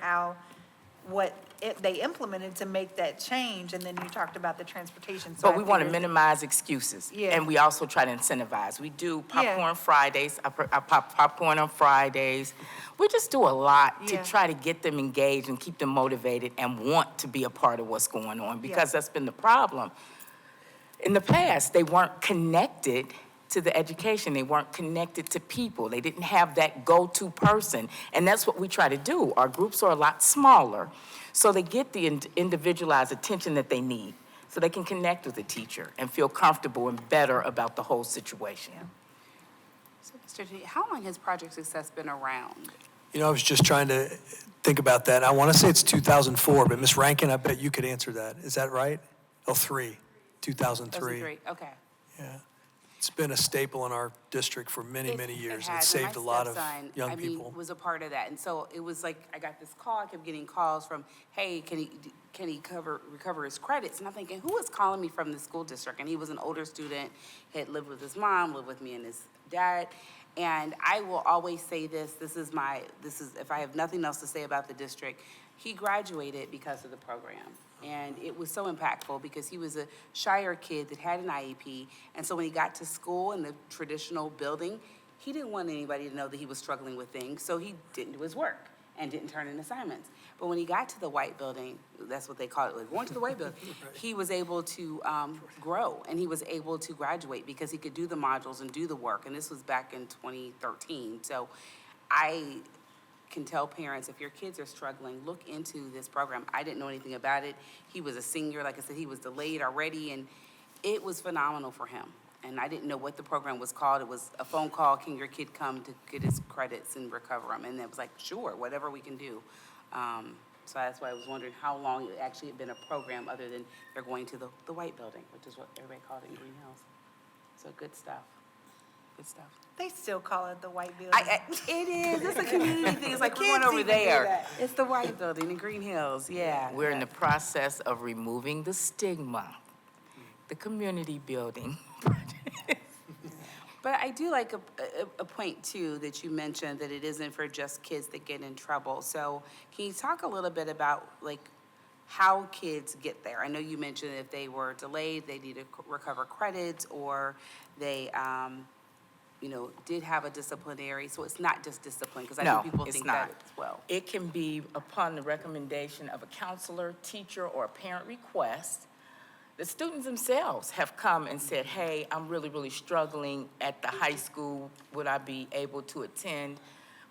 they implemented to make that change, and then you talked about the transportation. So But we want to minimize excuses. Yeah. And we also try to incentivize. We do popcorn Yeah. Fridays. I pop popcorn on Fridays. We just do a lot to Yeah. try to get them engaged and keep them motivated and want to be a part of what's going on, because that's been the problem. In the past, they weren't connected to the education. They weren't connected to people. They didn't have that go-to person. And that's what we try to do. Our groups are a lot smaller, so they get the individualized attention that they need, so they can connect with the teacher and feel comfortable and better about the whole situation. So, Mr. G, how long has Project Success been around? You know, I was just trying to think about that. I want to say it's 2004, but Ms. Rankin, I bet you could answer that. Is that right? 2003. 2003, okay. Yeah. It's been a staple in our district for many, many years. It It's has, and saved a my lot of stepson, young people. was a part of that. And so it was like, I got this call, I kept getting calls from, hey, can he recover his credits? And I'm thinking, who is calling me from the school district? And he was an older student, had lived with his mom, lived with me and his dad. And I will always say this if I have nothing else to say about the district, he graduated because of the program. And it was so impactful because he was a shyer kid that had an IEP. And so when he got to school in the traditional building, he didn't want anybody to know that he was struggling with things, so he didn't do his work and didn't turn in assignments. But when he got to the white building, that's what they call it, like going to the white building, he was able to grow, and he was able to graduate because he could do the modules and do the work. And this was back in 2013. So I can tell parents, if your kids are struggling, look into this program. I didn't know anything about it. He was a senior, like I said, he was delayed already, and it was phenomenal for him. And I didn't know what the program was called. It was a phone call, can your kid come to get his credits and recover them? And it was like, sure, whatever we can do. So that's why I was wondering how long it actually had been a program other than they're going to the white building, which is what everybody called it in Green Hills. So good stuff, good stuff. They still call it the white building. It is, it's a community thing. It's like, we're going kids over even do there. that. It's the white building in Green Hills, yeah. We're in the process of removing the stigma, the community building. But I do like a point too that you mentioned, that it isn't for just kids that get in trouble. So can you talk a little bit about like how kids get there? I know you mentioned if they were delayed, they need to recover credits, or they, did have a disciplinary. So it's not just discipline, because I No, think people it's think not. that as well. It can be upon the recommendation of a counselor, teacher, or a parent request. The students themselves have come and said, hey, I'm really, really struggling at the high school. Would I be able to attend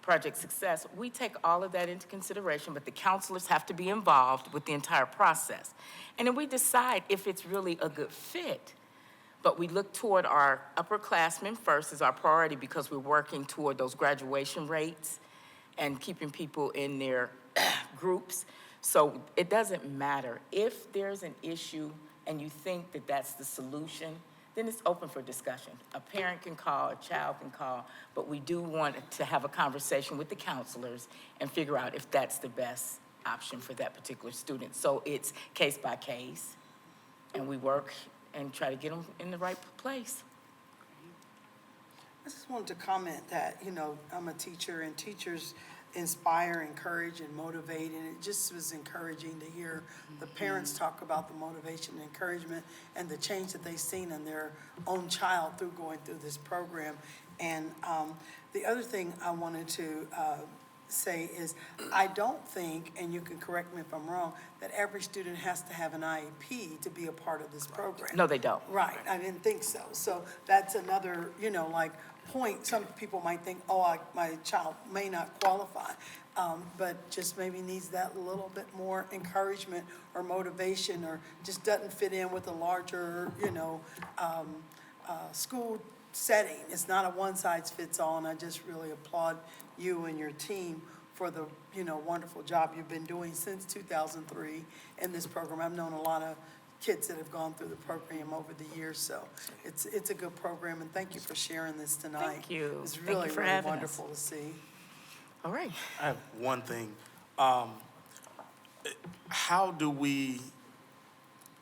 Project Success? We take all of that into consideration, but the counselors have to be involved with the entire process. And then we decide if it's really a good fit. But we look toward our upperclassmen first as our priority, because we're working toward those graduation rates and keeping people in their groups. So it doesn't matter. If there's an issue and you think that that's the solution, then it's open for discussion. A parent can call, a child can call, but we do want to have a conversation with the counselors and figure out if that's the best option for that particular student. So it's case by case, and we work and try to get them in the right place. I just wanted to comment that, I'm a teacher, and teachers inspire, encourage, and motivate, and it just was encouraging to hear the parents talk about the motivation and encouragement and the change that they've seen in their own child through going through this program. And the other thing I wanted to say is, I don't think, and you can correct me if I'm wrong, that every student has to have an IEP to be a part of this program. No, they don't. Right, I didn't think so. So that's another, point. Some people might think, my child may not qualify, but just maybe needs that little bit more encouragement or motivation, or just doesn't fit in with a larger, school setting. It's not a one-size-fits-all, and I just really applaud you and your team for the, wonderful job you've been doing since 2003 in this program. I've known a lot of kids that have gone through the program over the years, so it's a good program, and thank you for sharing this tonight. Thank you. It's Thank really, you for really having us. wonderful to see. All right. I have one thing. How do we,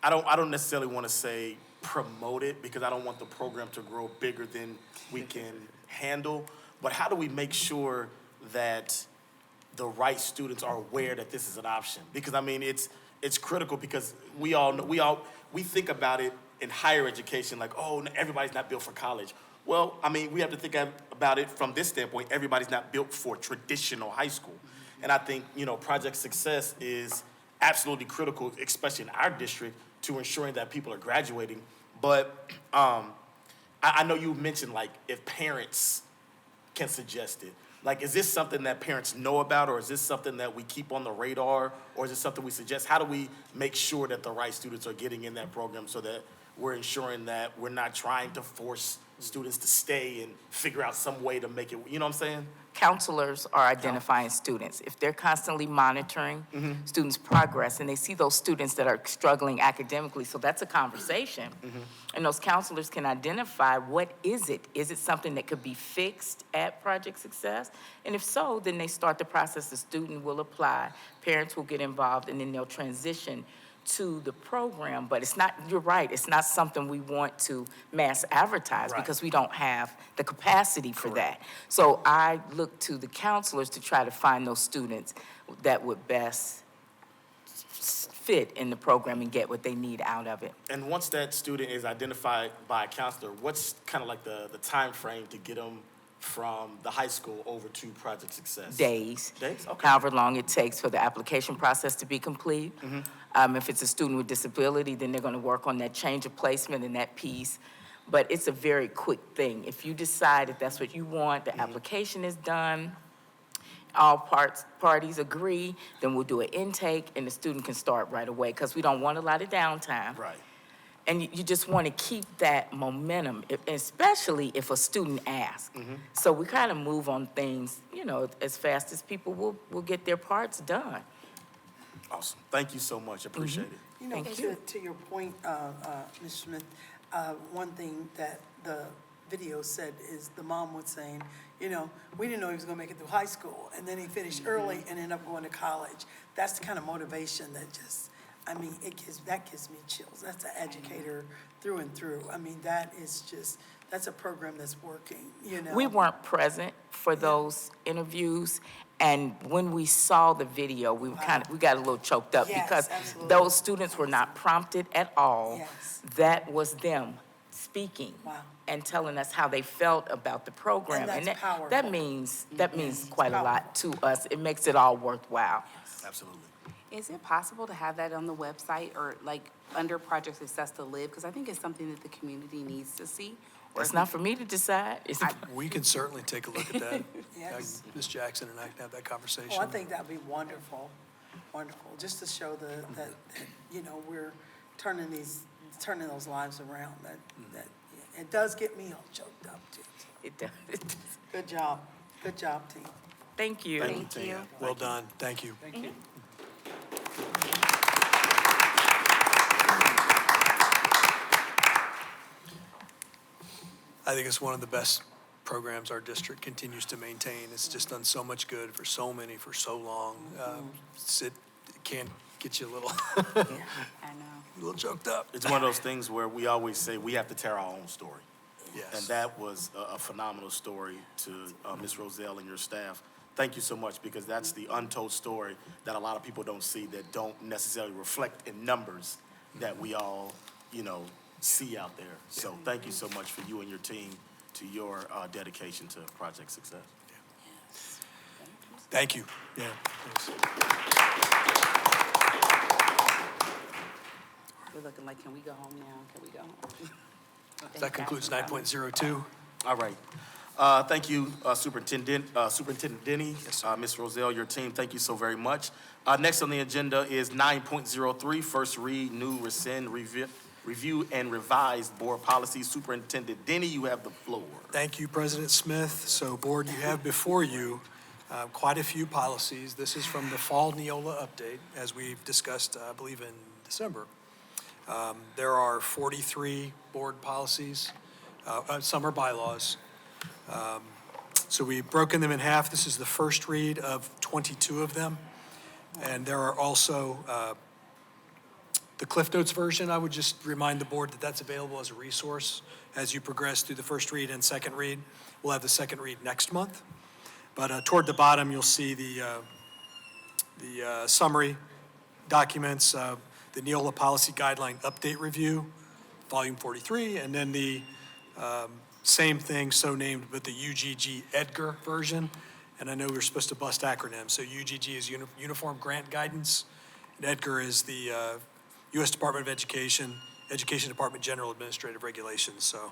I don't necessarily want to say promote it, because I don't want the program to grow bigger than we can handle, but how do we make sure that the right students are aware that this is an option? Because it's critical, because we all know, we think about it in higher education, like, oh, everybody's not built for college. Well, we have to think about it from this standpoint. Everybody's not built for traditional high school. And I think, Project Success is absolutely critical, especially in our district, to ensuring that people are graduating. But I know you mentioned, like, if parents can suggest it. Like, is this something that parents know about, or is this something that we keep on the radar, or is it something we suggest? How do we make sure that the right students are getting in that program, so that we're ensuring that we're not trying to force students to stay and figure out some way to make it, you know what I'm saying? Counselors are identifying students. If they're constantly monitoring students' progress, and they see those students that are struggling academically, so that's a conversation. And those counselors can identify, what is it? Is it something that could be fixed at Project Success? And if so, then they start the process. The student will apply, parents will get involved, and then they'll transition to the program. But it's not, you're right, it's not something we want to mass advertise, because we don't have the capacity for that. So I look to the counselors to try to find those students that would best fit in the program and get what they need out of it. And once that student is identified by a counselor, what's kind of like the timeframe to get them from the high school over to Project Success? Days. Days? Okay. However long it takes for the application process to be complete. If it's a student with disability, then they're going to work on that change of placement and that piece. But it's a very quick thing. If you decide that that's what you want, the application is done, all parties agree, then we'll do an intake and the student can start right away because we don't want a lot of downtime. Right. And you just want to keep that momentum, especially if a student asks. So we kind of move on things, as fast as people will get their parts done. Awesome. Thank you so much. Appreciate it. You know, Thank you. to your point, Ms. Smith, one thing that the video said is the mom was saying, we didn't know he was gonna make it through high school, and then he finished early and ended up going to college. That's the kind of motivation that just, that gives me chills. That's an educator through and through. That's a program that's working, We weren't present for those interviews, and when we saw the video, we got a little choked up Yes, because absolutely. those students were not prompted at all. Yes. That was them speaking Wow. and telling us how they felt about the program. And that's powerful. that means quite a lot to us. It makes it all worthwhile. Absolutely. Is it possible to have that on the website or like under Project Success to Live? Because I think it's something that the community needs to see. It's not for me to decide. We can certainly take a look at that. Yes. Ms. Jackson and I can have that conversation. Oh, I think that'd be wonderful, just to show that we're turning those lives around. That it does get me all choked up too. It does. Good job, team. Thank you. Thank you. Well done. Thank you. Thank you. I think it's one of the best programs our district continues to maintain. It's just done so much good for so many for so long. It can get you a little, I know. a little choked up. It's one of those things where we always say we have to tell our own story. Yes. And that was a phenomenal story to Ms. Roselle and your staff. Thank you so much, because that's the untold story that a lot of people don't see, that don't necessarily reflect in numbers that we all, see out there. So thank you so much for you and your team, to your dedication to Project Success. Thank you. Yeah. Thanks. We're looking like, can we go home now? Can we go home? That concludes 9.02. All right. Thank you, Superintendent Denny, Ms. Roselle, your team. Thank you so very much. Next on the agenda is 9.03, first read, new, rescind, review and revise board policies. Superintendent Denny, you have the floor. Thank you, President Smith. So, Board, you have before you quite a few policies. This is from the fall Neola update, as we've discussed, I believe, in December. There are 43 board policies. Some are bylaws. So we've broken them in half. This is the first read of 22 of them. And there are also the Cliff Notes version. I would just remind the board that that's available as a resource as you progress through the first read and second read. We'll have the second read next month. But toward the bottom, you'll see the summary documents, the Neola Policy Guideline Update Review, Volume 43, and then the same thing, so named, but the UGG Edgar version. And I know we're supposed to bust acronyms. So UGG is Uniform Grant Guidance, and Edgar is the U.S. Department of Education Department General Administrative Regulations. So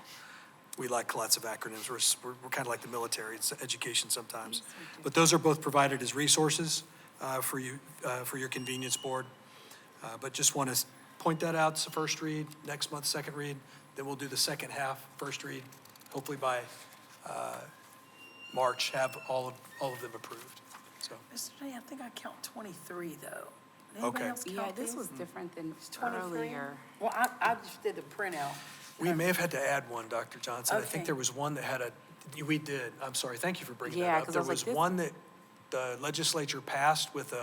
we like lots of acronyms. We're kind of like the military. It's education sometimes. But those are both provided as resources for you, for your convenience, board. But just want to point that out. It's the first read, next month, second read. Then we'll do the second half, first read. Hopefully by March, have all of them approved. So, Mr. Day, I think I count 23, though. Okay. Anybody else Yeah, count this these? was different than 23? earlier. Well, I just did the printout. we may have had to add one, Dr. Johnson. I Okay. think there was one that had we did. I'm sorry. Thank you for bringing Yeah, that up. 'cause I There was like, was this- one that the legislature passed with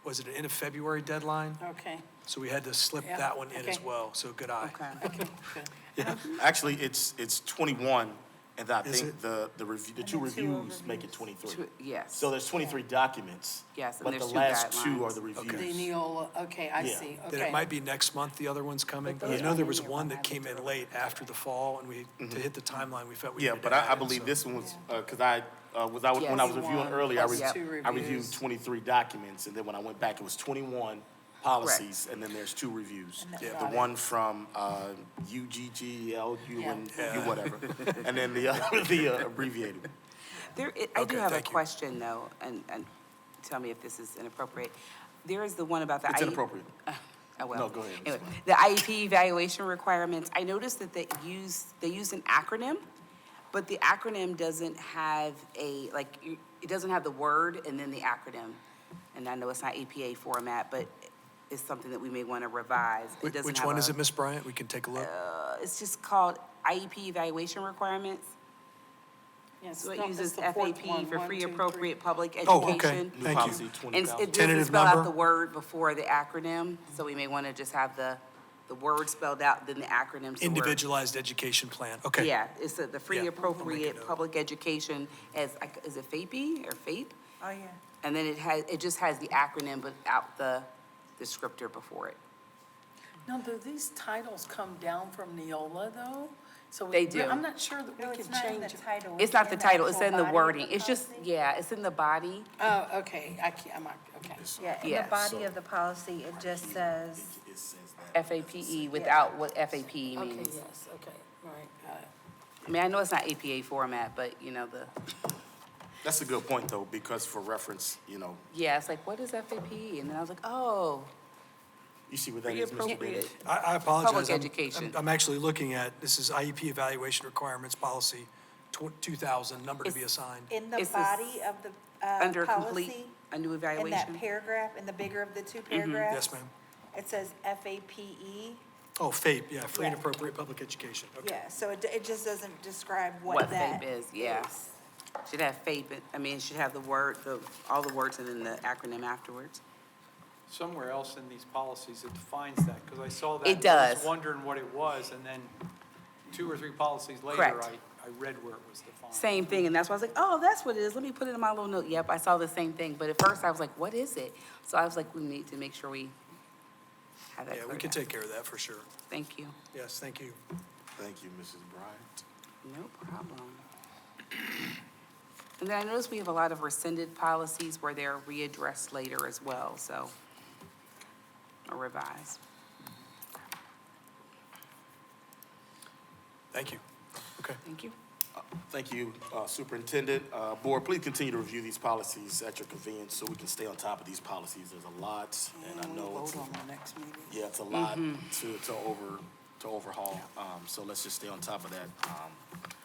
was it an end of February deadline? Okay. So we had to slip Yeah, that one in as okay. well. So good eye. Okay. Okay, good. Actually, it's 21, And I Is think the review, the two reviews make it 23. Yes. So there's 23 documents. Yes, and but the there's two last two are guidelines. the reviews. The Neola, okay, I Yeah. see, Then okay. it might be next month, the other one's coming. But I those know are there in was here one when that I came looked in it late after the fall, and to hit the timeline, we felt we Yeah, needed but to add I it, believe so- this one was, because when I was reviewing 21 earlier, plus two I reviewed reviews. 23 documents, and then when I went back, it was 21 policies, and then there's 2 reviews. Yeah. The one from UGGLU and Yeah. you whatever, and then the abbreviated. I do Okay, have a thank you. question, though, and tell me if this is inappropriate. There is the one about the It's IEP. inappropriate. Oh, well. No, go ahead, Ms. Anyway, the IEP evaluation requirements, I noticed that they use an acronym, but the acronym doesn't have it doesn't have the word and then the acronym. And I know it's not APA format, but it's something that we may want to revise. It doesn't Which have one is a- it, Ms. Bryant? We can take a look. It's just called IEP evaluation requirements. Yes, So no, it uses it's the fourth FAP one, for 1, free 2, 3. appropriate public Oh, okay. education. New Thank policy you. 20,000. And it Tentative doesn't spell out number? the word before the acronym, so we may want to just have the word spelled out, then the acronym. So we're- Individualized education plan, okay. Yeah, it's the Yeah, free I'll make a appropriate note. public education is it FAPE or FAPE? Oh, yeah. And then it just has the acronym without the descriptor before it. Now, do these titles come down from Neola, though? So They do. I'm not sure that we No, can it's not in the change it. title. It's not the title, it's in the actual body of wording. the It's just, policy. yeah, it's in the body. Oh, okay, okay. Yeah, in Yeah, the body of the policy, it just says, It says that. FAPE without what FAPE Okay, means. yes, okay, all right, got it. I mean, I know it's not APA format, but That's a good point, though, because for reference, yeah, it's like, what is FAPE? And then I was like, oh, you see what that free is, Mr. Davis? appropriate. I apologize. Public I'm- education. I'm actually looking at, this is IEP evaluation requirements policy 2000, number to be assigned. in the It's this- body of the Under complete, policy, a new in that evaluation. paragraph, in the bigger of the two paragraphs. Yes, ma'am. It says FAPE. Oh, FAPE, yeah, free and Yeah. appropriate public education, okay. Yeah, so it just doesn't describe What what that FAPE is, yeah. is. Should have FAPE, it should have all the words and then the acronym afterwards. Somewhere else in these policies, it defines that, because I saw that. It and I was does. wondering what it was, and then 2 or 3 policies later, Correct. I read where it was defined. Same thing, and that's why I was like, oh, that's what it is, let me put it in my little note. Yep, I saw the same thing, but at first I was like, what is it? So I was like, we need to make sure we have that Yeah, we cleared can out. take care of that for sure. Thank you. Yes, thank you. Thank you, Mrs. Bryant. No problem. And then I noticed we have a lot of rescinded policies where they're readdressed later as well, so, or revised. Thank you. Okay. Thank you. Thank you, Superintendent. Board, please continue to review these policies at your convenience so we can stay on top of these policies. There's a lot, and I know it's, Vote on the next meeting. yeah, it's a lot to overhaul. So let's just stay on top of that.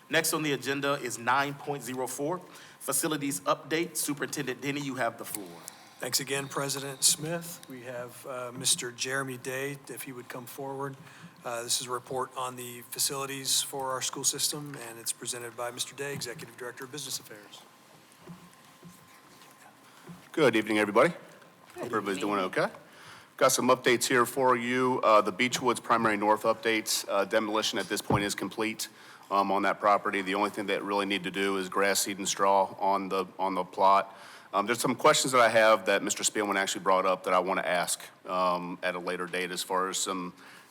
Next on the agenda is 9.04, Facilities Update. Superintendent Denny, you have the floor. Thanks again, President Smith. We have Mr. Jeremy Day, if he would come forward. This is a report on the facilities for our school system, and it's presented by Mr. Day, Executive Director of Business Affairs. Good evening, everybody. Hope everybody's doing okay. Got some updates here for you. The Beechwoods Primary North updates. Demolition at this point is complete on that property. The only thing that really need to do is grass, seed, and straw on the plot. There's some questions that I have that Mr. Spielman actually brought up that I want to ask at a later date as far as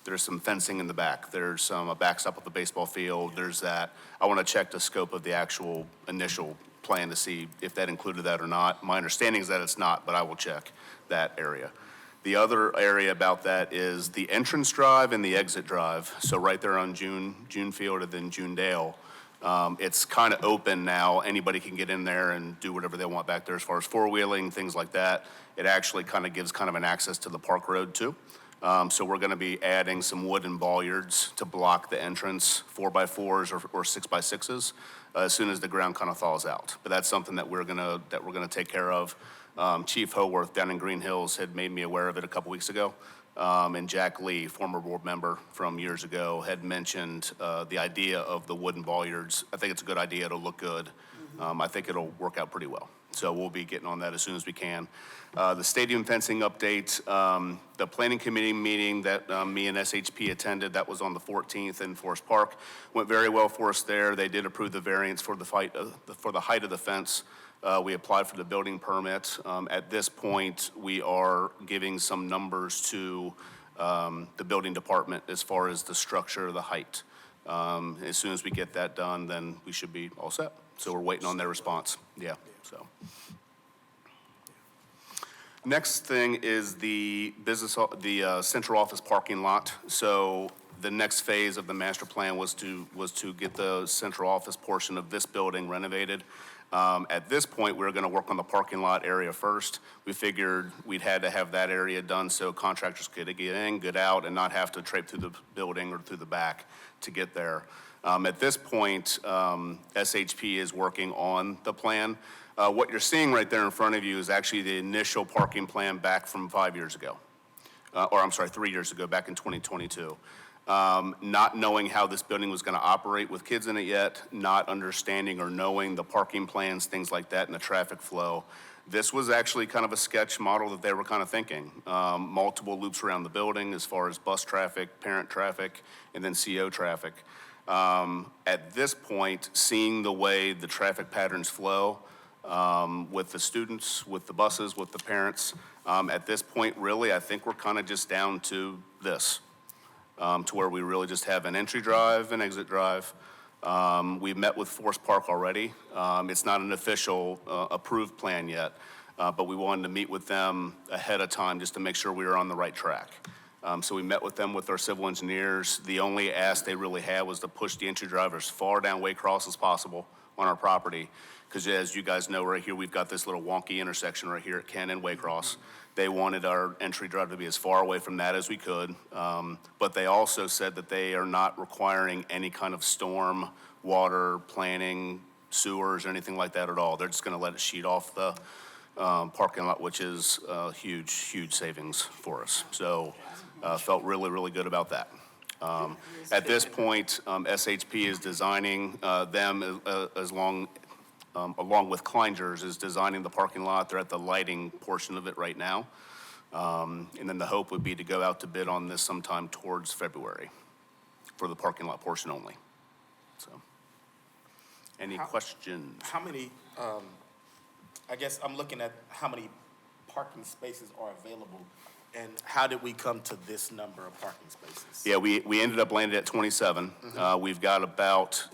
there's some fencing in the back. There's a backstop of the baseball field. There's that. I want to check the scope of the actual initial plan to see if that included that or not. My understanding is that it's not, but I will check that area. The other area about that is the entrance drive and the exit drive. So right there on June Field and then June Dale. It's kind of open now. Anybody can get in there and do whatever they want back there as far as four-wheeling, things like that. It actually kind of gives kind of an access to the park road too. So we're going to be adding some wooden bollards to block the entrance, 4x4s or 6x6s, as soon as the ground kind of thaws out. But that's something that we're gonna take care of. Chief Howarth down in Green Hills had made me aware of it a couple weeks ago. And Jack Lee, former board member from years ago, had mentioned the idea of the wooden bollards. I think it's a good idea. It'll look good. I think it'll work out pretty well. So we'll be getting on that as soon as we can. The stadium fencing update, the planning committee meeting that me and SHP attended, that was on the 14th in Forest Park, went very well for us there. They did approve the variance for the height of the fence. We applied for the building permit. At this point, we are giving some numbers to the building department as far as the structure, the height. As soon as we get that done, then we should be all set. So we're waiting on their response. Yeah, so. Next thing is the central office parking lot. So the next phase of the master plan was to get the central office portion of this building renovated. At this point, we're going to work on the parking lot area first. We figured we'd had to have that area done so contractors could get in, get out, and not have to traip through the building or through the back to get there. At this point, SHP is working on the plan. What you're seeing right there in front of you is actually the initial parking plan back from 5 years ago. 3 years ago, back in 2022. Not knowing how this building was going to operate with kids in it yet, not understanding or knowing the parking plans, things like that, and the traffic flow. This was actually kind of a sketch model that they were kind of thinking. Multiple loops around the building as far as bus traffic, parent traffic, and then CO traffic. At this point, seeing the way the traffic patterns flow with the students, with the buses, with the parents, at this point, really, I think we're kind of just down to this. To where we really just have an entry drive, an exit drive. We've met with Forest Park already. It's not an official approved plan yet, but we wanted to meet with them ahead of time just to make sure we were on the right track. So we met with them with our civil engineers. The only ask they really had was to push the entry drive as far down Waycross as possible on our property. Because as you guys know, right here, we've got this little wonky intersection right here at Ken and Waycross. They wanted our entry drive to be as far away from that as we could. But they also said that they are not requiring any kind of storm, water, planning, sewers, or anything like that at all. They're just gonna let it sheet off the parking lot, which is a huge, huge savings for us. So felt really, really good about that. At this point, SHP is designing them along with Kleinger's, is designing the parking lot. They're at the lighting portion of it right now. And then the hope would be to go out to bid on this sometime towards February for the parking lot portion only. So, any questions? How many, I guess I'm looking at how many parking spaces are available, and how did we come to this number of parking spaces? Yeah, we ended up landing at 27. We've got about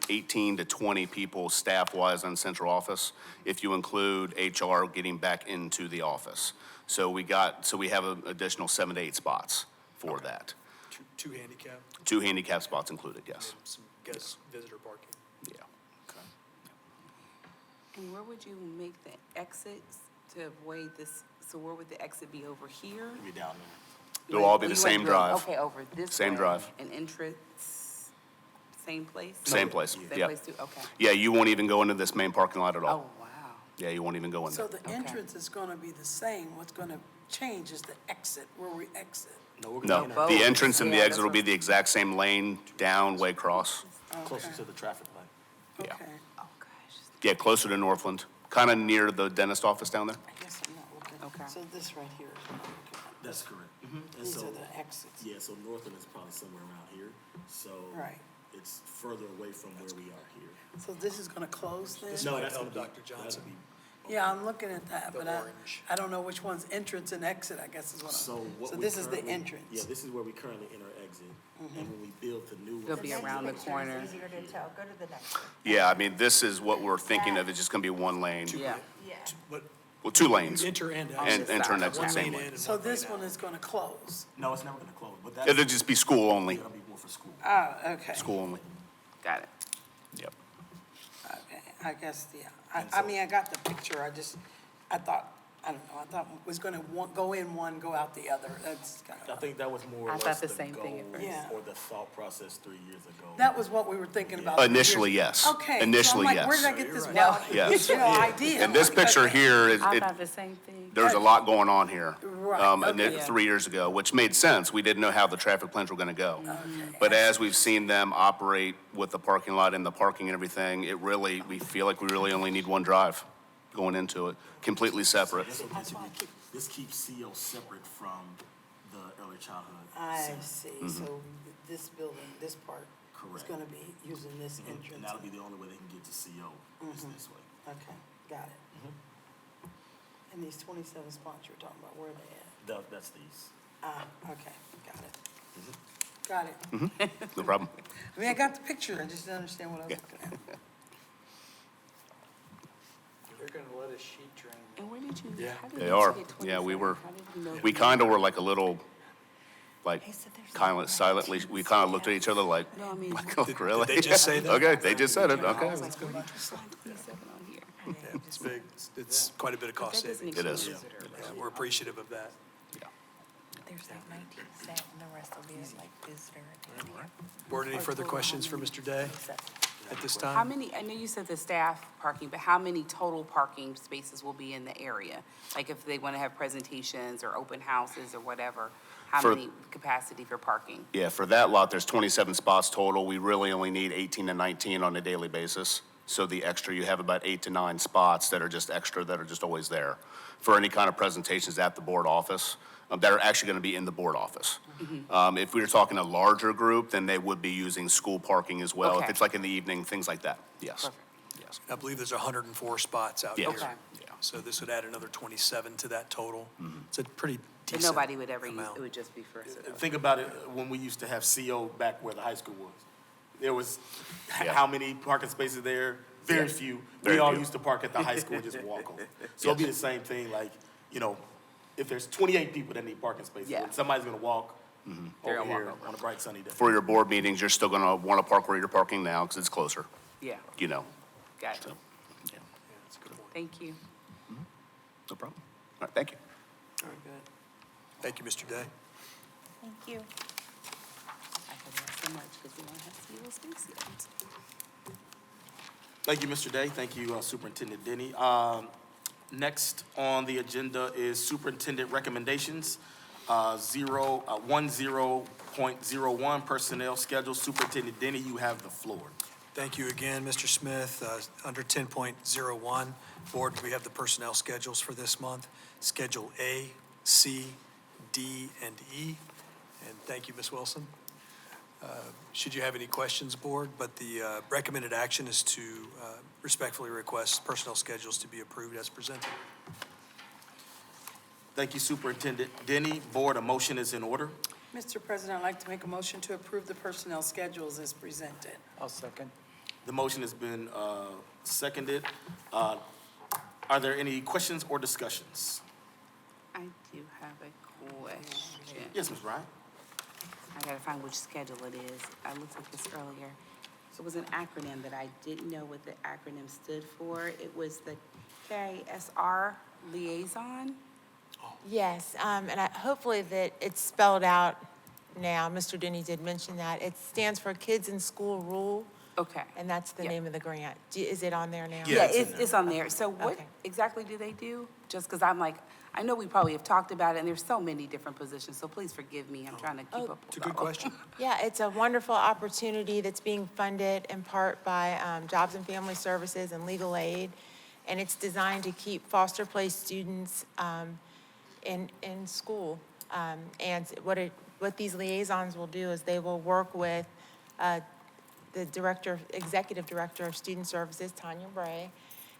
18 to 20 people staff-wise on central office, if you include HR getting back into the office. So we have an additional 7 to 8 spots for that. Two handicap, 2 handicap spots included, yes. some guest visitor parking. Yeah. Okay. And where would you make the exits to avoid this? So where would the exit be, over here? It'll be down there. They'll all be Oh, the you same went through- drive. Okay, over this Same way. drive. An entrance, same place? Same place, Same yeah. place too, okay. Yeah, you won't even go into this main parking lot at all. Oh, wow. Yeah, you won't even go in So there. the entrance is gonna be the same, what's gonna change is the exit, where we exit. No, enter the entrance and the Yeah, exit will that's be the exact same lane down Waycross. closer to the traffic light. Yeah. Okay, Oh, gosh. Yeah, closer to Northland, kind of near the dentist office down there. I guess I'm not looking, Okay. so this right here is what I'm looking at. That's correct. And These so, are the exits. yeah, so Northland is probably somewhere around here, so. Right. It's further away from where we are here. So this is gonna close then? No, might that's help gonna be, Dr. Johnson. that'll be. Yeah, I'm looking at that, The but orange. I don't know which one's entrance and exit, I guess is what So I'm, what so we this is the currently- entrance. Yeah, this is where we currently enter exit, and when we build the new It'll one. be around the corner. Easier to tell, go to the next one. Yeah, I mean, this is what we're thinking of, it's just gonna be one lane. Yeah. But Well, 2 lanes, enter and and exit. enter and exit One same lane in lane. and So one lane this out. one is gonna close. No, it's never gonna close, but that's. It'll just be school only, It'll be more for school. Oh, okay, school only. Got it. Yep. okay, I guess, yeah. I mean, I got the picture, I thought, I don't know, I thought it was gonna go in one, go out the other, that's kind I of, think that was more or I less thought the the same thing at goal first. Yeah. or the thought process 3 years ago. that was what we were thinking about. 3 years- Initially, yes. Okay. so I'm Initially, like, yes. where did I get this You're wild, Yes. idea? And this Like, picture okay. here is, I thought the same thing. there's a lot going on here. Right, and okay. 3 years ago, which made sense. We didn't know how the traffic plans were gonna go. Okay. But as we've seen them operate with the parking lot and the parking and everything, we feel like we really only need one drive. going into it, completely separate. This keeps CO separate from the early childhood I center. see, so this building, this part is Correct. gonna be using this And entrance. that'll be the only way they can get to CO, is this way. Okay, got it. And these 27 spots you're talking about, where are they at? That's these. Okay, got it. Got it. No problem. I mean, I got the picture, I just didn't understand what I was looking at. They're gonna let us sheet drain. And where did you, Yeah. how did They you are. get Yeah, 27? we were, How did you know we that? kind of were like a little, like, kind of silently, we kind of looked at each other like, No, I mean, like, oh, really? they just say that? Okay, they just said it, okay. I was like, where did you find 27 on here? Yeah, it's big. It's quite a bit of cost That doesn't savings. It is. Yeah, we're appreciative of that. There's like 19 staff and the rest will be like visitor. Board, any further questions for Mr. Day at this How time? many, I know you said the staff parking, but how many total parking spaces will be in the area? Like if they want to have presentations or open houses or whatever, how For- many capacity for parking? Yeah, for that lot, there's 27 spots total. We really only need 18 to 19 on a daily basis. So the extra, you have about 8 to 9 spots that are just extra, that are just always there for any kind of presentations at the board office, that are actually going to be in the board office. If we were talking a larger group, then they would be using school parking as well. If Okay. it's like in the evening, things like that, yes. Yes. I believe there's 104 spots out Yeah. here. Okay. So this would add another 27 to that total. It's a pretty But decent nobody would ever use, amount. it would just be for. Think about it, when we used to have CO back where the high school was. There was, Yeah. how many parking spaces there? Very few. Very We all few. used to park at the high school and just walk over. So it'll be the same thing, like, you know, if there's 28 people that need parking spaces, Yeah. somebody's gonna walk They're over gonna walk here over. on a bright sunny day. For your board meetings, you're still going to want to park where you're parking now because it's closer, Yeah, you know. got it. So, yeah, That's a good point. Thank you. no problem. All right, thank you. Very good. Thank you, Mr. Day. Thank you. I could ask so much because we don't have CO space yet. Thank you, Mr. Day. Thank you, Superintendent Denny. Next on the agenda is superintendent recommendations. 10.01 personnel schedule. Superintendent Denny, you have the floor. Thank you again, Mr. Smith. Under 10.01, Board, we have the personnel schedules for this month. Schedule A, C, D, and E. And thank you, Ms. Wilson. Should you have any questions, Board, but the recommended action is to respectfully request personnel schedules to be approved as presented. Thank you, Superintendent Denny. Board, a motion is in order. Mr. President, I'd like to make a motion to approve the personnel schedules as presented. I'll second. The motion has been seconded. Are there any questions or discussions? I do have a question. Yes, Ms. Ryan? I gotta find which schedule it is. I looked at this earlier. It was an acronym that I didn't know what the acronym stood for. It was the KSR liaison. Yes, and hopefully that it's spelled out now. Mr. Denny did mention that. It stands for Kids in School Rule, Okay. and that's the Yeah. name of the grant. Is it on there now? Yeah, Yeah, it's in there. it's on there. So what Okay. exactly do they do? Just because I'm like, I know we probably have talked about it, and there's so many different positions, so please forgive me. I'm trying to keep up It's a with good all. question. Yeah, it's a wonderful opportunity that's being funded in part by Jobs and Family Services and Legal Aid. And it's designed to keep foster place students in school. And what these liaisons will do is they will work with the executive director of Student Services, Tanya Bray,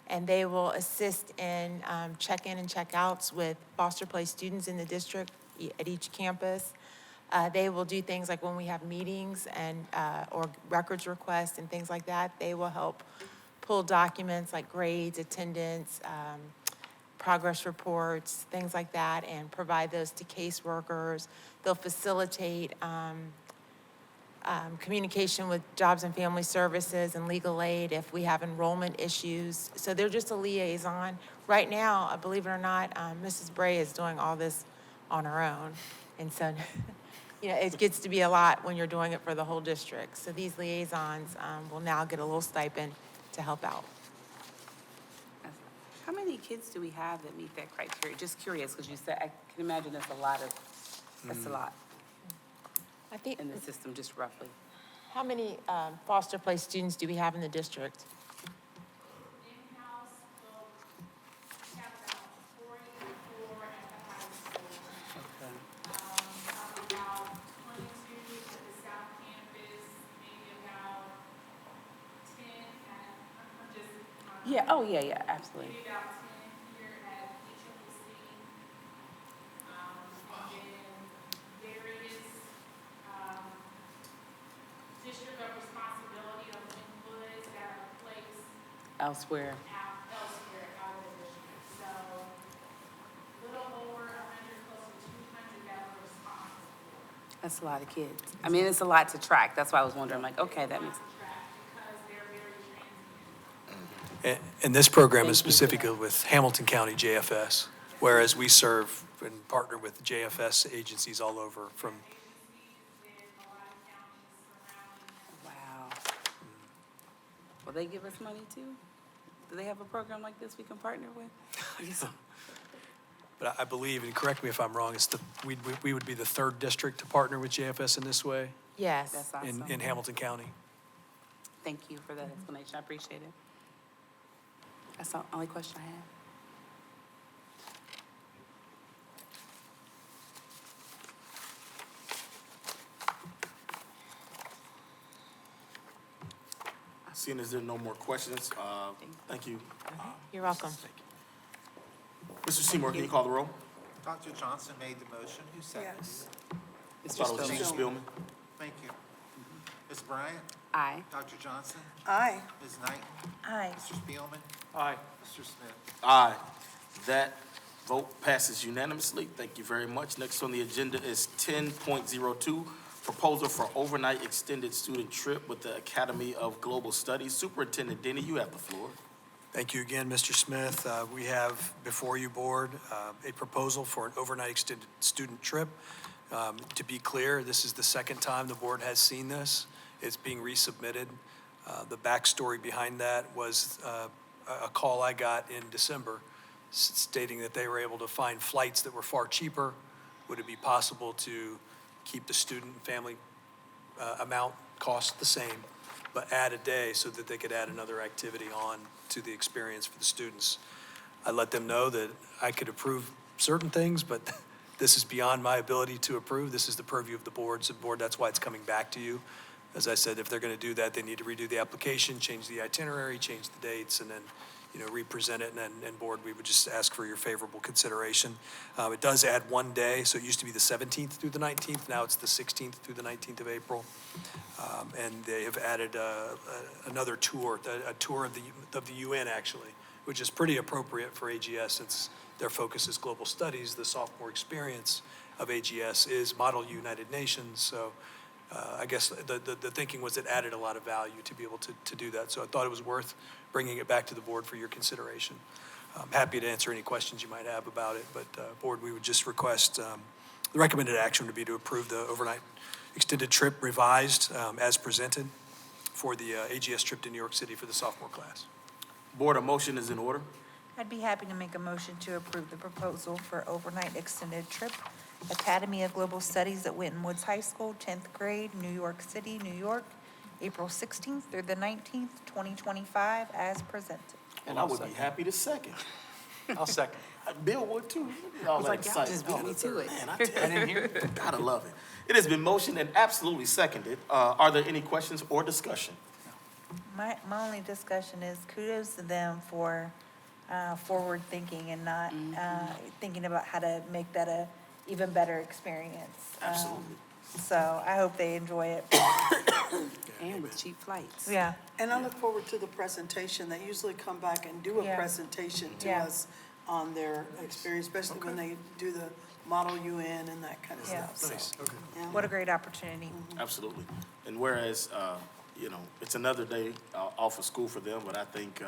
and they will assist in check-in and check-outs with foster place students in the district at each campus. They will do things like when we have meetings and, or records requests and things like that, they will help pull documents like grades, attendance, progress reports, things like that, and provide those to caseworkers. They'll facilitate communication with Jobs and Family Services and Legal Aid if we have enrollment issues. So they're just a liaison. Right now, believe it or not, Mrs. Bray is doing all this on her own. And so, you know, it gets to be a lot when you're doing it for the whole district. So these liaisons will now get a little stipend to help out. How many kids do we have that meet that criteria? Just curious, because you said, I can imagine that's a lot I think, in the system, just roughly. how many foster place students do we have in the district? Yeah, oh, yeah, yeah, absolutely. Maybe about 10 here at each of the city. And then there is, district of responsibility of Winwoods that are placed Elsewhere. out elsewhere out of the district. So little over 100, close to 200 that we're responsible for. That's a lot of kids. I mean, it's a lot to track. That's why I was wondering, like, okay, that makes, Because they're very transient. And this program is Thank you for that. specifically with Hamilton County JFS, whereas we serve and partner with JFS agencies all over from, wow. Will they give us money too? Do they have a program like this we can partner with? but I believe, and correct me if I'm wrong, we would be the third district to partner with JFS in this way Yes. That's awesome. in Hamilton County. Thank you for that explanation. I appreciate it. That's the only question I have. Seeing as there are no more questions, thank you. You're welcome. Mr. Seymour, can you call the roll? Dr. Johnson made the motion. Who seconded Yes. I thought it was Mr. Spielman. it? Thank you. Ms. Bryant? Aye. Dr. Johnson? Aye. Ms. Knighton? Aye. Mr. Spielman? Aye. Mr. Smith? Aye. That vote passes unanimously. Thank you very much. Next on the agenda is 10.02, proposal for overnight extended student trip with the Academy of Global Studies. Superintendent Denny, you have the floor. Thank you again, Mr. Smith. We have before you, Board, a proposal for an overnight extended student trip. To be clear, this is the second time the Board has seen this. It's being resubmitted. The backstory behind that was a call I got in December stating that they were able to find flights that were far cheaper. Would it be possible to keep the student and family amount cost the same, but add a day so that they could add another activity on to the experience for the students? I let them know that I could approve certain things, but this is beyond my ability to approve. This is the purview of the board. So board, that's why it's coming back to you. As I said, if they're going to do that, they need to redo the application, change the itinerary, change the dates, and then, re-present it. And board, we would just ask for your favorable consideration. It does add one day, so it used to be the 17th through the 19th. Now it's the 16th through the 19th of April. And they have added another tour, a tour of the UN, actually, which is pretty appropriate for AGS since their focus is global studies. The sophomore experience of AGS is Model United Nations. So I guess the thinking was it added a lot of value to be able to do that. So I thought it was worth bringing it back to the board for your consideration. I'm happy to answer any questions you might have about it, but board, we would just request the recommended action would be to approve the overnight extended trip revised as presented for the AGS trip to New York City for the sophomore class. Board, a motion is in order. I'd be happy to make a motion to approve the proposal for overnight extended trip, Academy of Global Studies at Winton Woods High School, 10th grade, New York City, New York, April 16th through the 19th, 2025, as presented. And I would be happy to second. I'll second. Bill would too. I was like, y'all just beat me to it. Man, I didn't hear it. Gotta love it. It has been motioned and absolutely seconded. Are there any questions or discussion? My only discussion is kudos to them for forward thinking and not thinking about how to make that a even better experience. Absolutely. So I hope they enjoy it. And with cheap flights. Yeah. And I look forward to the presentation. They usually come back and do a Yeah. presentation to Yeah. us on their experience, especially when they do the Model UN and that kind of Yeah. stuff. Nice. So, Okay. yeah. What a great opportunity. Absolutely. And whereas, it's another day off of school for them, but I think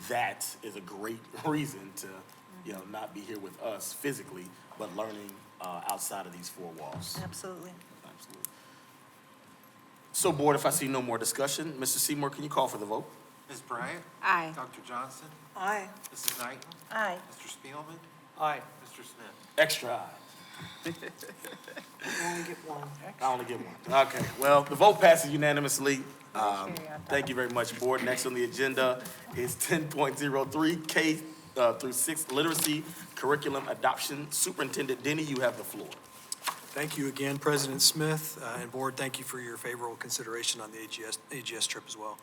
that is a great reason to, not be here with us physically, but learning outside of these four walls. Absolutely. Absolutely. So, Board, if I see no more discussion, Mr. Seymour, can you call for the vote? Ms. Bryant? Aye. Dr. Johnson? Aye. Mrs. Knighton? Aye. Mr. Spielman? Aye. Mr. Smith? Extra aye. You only get one. I only get one. Okay, well, the vote passes unanimously. on Thank you very much, Board. Next on the agenda is 10.03, K through 6 literacy curriculum adoption. Superintendent Denny, you have the floor. Thank you again, President Smith, and Board, thank you for your favorable consideration on the AGS trip as well.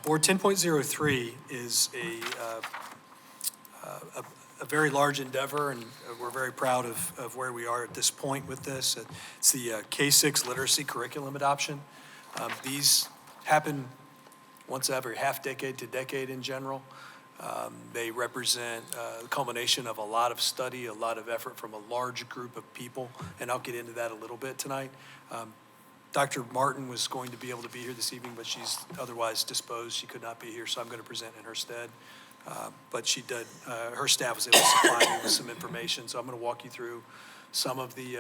Board 10.03 is a very large endeavor, and we're very proud of where we are at this point with this. It's the K-6 literacy curriculum adoption. These happen once every half decade to decade in general. They represent the culmination of a lot of study, a lot of effort from a large group of people, and I'll get into that a little bit tonight. Dr. Martin was going to be able to be here this evening, but she's otherwise disposed. She could not be here, so I'm going to present in her stead. But she did, her staff was able to supply me with some information, so I'm going to walk you through some of the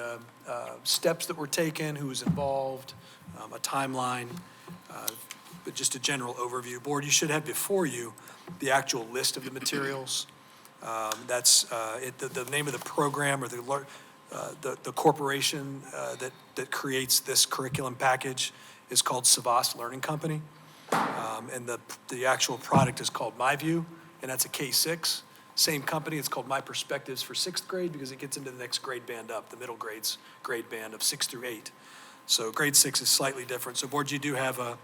steps that were taken, who was involved, a timeline, but just a general overview. Board, you should have before you the actual list of the materials. That's the name of the program or the corporation that creates this curriculum package is called Savas Learning Company. And the actual product is called MyView, and that's a K-6. Same company, it's called My Perspectives for 6th grade because it gets into the next grade band up, the middle grades grade band of 6 through 8. So grade 6 is slightly different. So Board, you do have a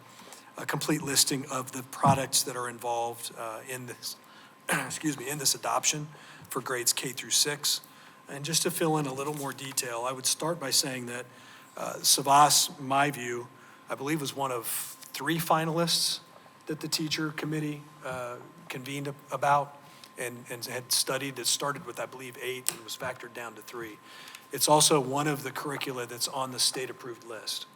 complete listing of the products that are involved in this, in this adoption for grades K through 6. And just to fill in a little more detail, I would start by saying that Savas MyView, I believe, was one of 3 finalists that the teacher committee convened about and had studied. It started with, I believe, 8 and was factored down to 3. It's also one of the curricula that's on the state-approved list.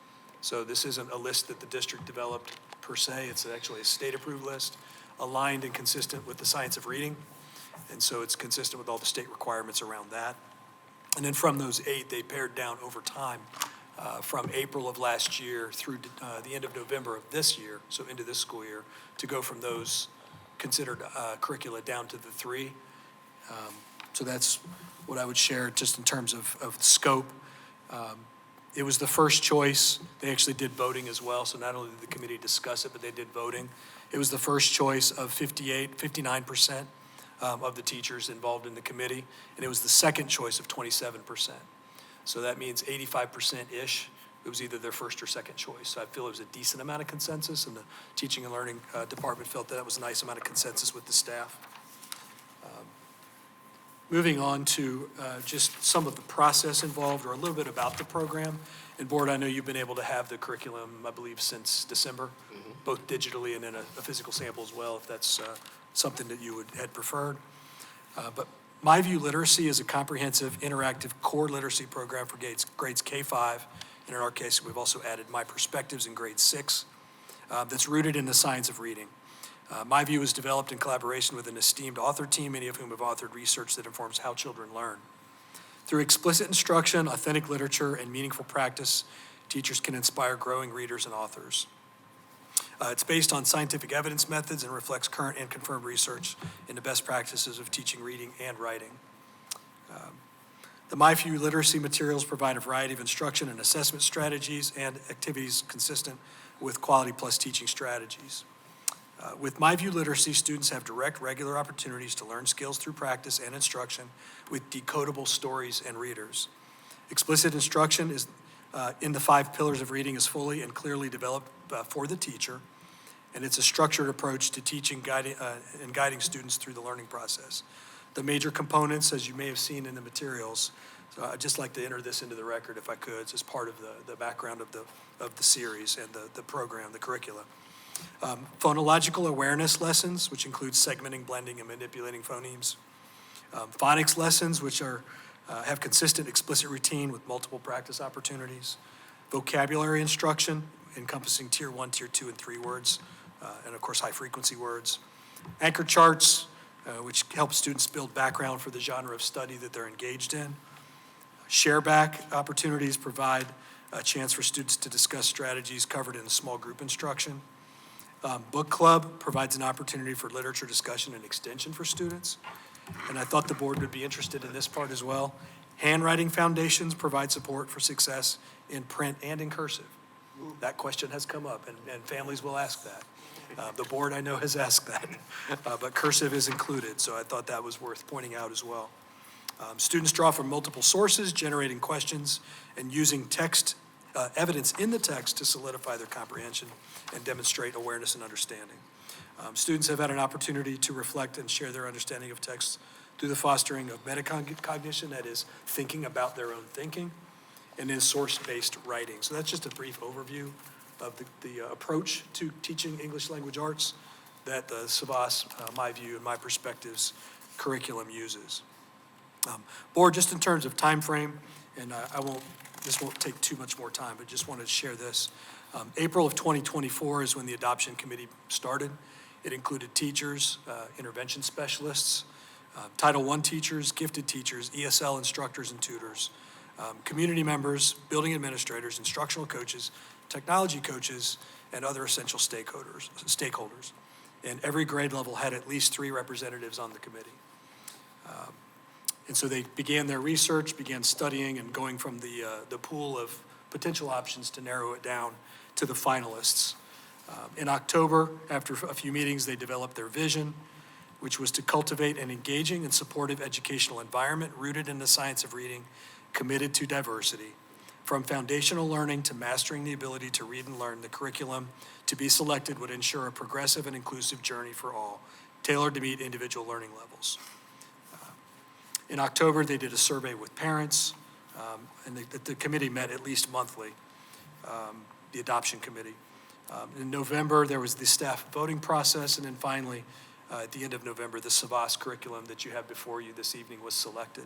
So this isn't a list that the district developed per se. It's actually a state-approved list, aligned and consistent with the science of reading. And so it's consistent with all the state requirements around that. And then from those 8, they pared down over time from April of last year through the end of November of this year, so into this school year, to go from those considered curricula down to the 3. So that's what I would share just in terms of scope. It was the first choice. They actually did voting as well, so not only did the committee discuss it, but they did voting. It was the first choice of 59% of the teachers involved in the committee, and it was the second choice of 27%. So that means 85%-ish. It was either their first or second choice. So I feel it was a decent amount of consensus, and the teaching and learning department felt that was a nice amount of consensus with the staff. Moving on to just some of the process involved, or a little bit about the program. And Board, I know you've been able to have the curriculum, I believe, since December, both digitally and in a physical sample as well, if that's something that you had preferred. But MyView Literacy is a comprehensive, interactive core literacy program for grades K-5, and in our case, we've also added My Perspectives in grade 6, that's rooted in the science of reading. MyView was developed in collaboration with an esteemed author team, many of whom have authored research that informs how children learn. Through explicit instruction, authentic literature, and meaningful practice, teachers can inspire growing readers and authors. It's based on scientific evidence methods and reflects current and confirmed research into best practices of teaching reading and writing. The MyView literacy materials provide a variety of instruction and assessment strategies and activities consistent with Quality Plus teaching strategies. With MyView Literacy, students have direct, regular opportunities to learn skills through practice and instruction with decodable stories and readers. Explicit instruction is in the 5 pillars of reading is fully and clearly developed for the teacher, and it's a structured approach to teaching and guiding students through the learning process. The major components, as you may have seen in the materials, so I'd just like to enter this into the record if I could, as part of the background of the series and the program, the curricula. Phonological awareness lessons, which include segmenting, blending, and manipulating phonemes. Phonics lessons, which have consistent explicit routine with multiple practice opportunities. Vocabulary instruction, encompassing tier 1, tier 2, and 3 words, and of course high-frequency words. Anchor charts, which help students build background for the genre of study that they're engaged in. Shareback opportunities provide a chance for students to discuss strategies covered in a small group instruction. Book club provides an opportunity for literature discussion and extension for students. And I thought the board would be interested in this part as well. Handwriting foundations provide support for success in print and in cursive. That question has come up, and families will ask that. The board, I know, has asked that, but cursive is included, so I thought that was worth pointing out as well. Students draw from multiple sources, generating questions and using text, evidence in the text to solidify their comprehension and demonstrate awareness and understanding. Students have had an opportunity to reflect and share their understanding of text through the fostering of metacognition, that is, thinking about their own thinking, and then source-based writing. So that's just a brief overview of the approach to teaching English language arts that the SAVAS, my view and my perspectives, curriculum uses. Board, just in terms of time frame, and this won't take too much more time, but just wanted to share this. April of 2024 is when the adoption committee started. It included teachers, intervention specialists, Title I teachers, gifted teachers, ESL instructors and tutors, community members, building administrators, instructional coaches, technology coaches, and other essential stakeholders. And every grade level had at least 3 representatives on the committee. And so they began their research, began studying and going from the pool of potential options to narrow it down to the finalists. In October, after a few meetings, they developed their vision, which was to cultivate an engaging and supportive educational environment rooted in the science of reading, committed to diversity. From foundational learning to mastering the ability to read and learn, the curriculum to be selected would ensure a progressive and inclusive journey for all, tailored to meet individual learning levels. In October, they did a survey with parents, and the committee met at least monthly, the adoption committee. In November, there was the staff voting process, and then finally, at the end of November, the SAVAS curriculum that you have before you this evening was selected.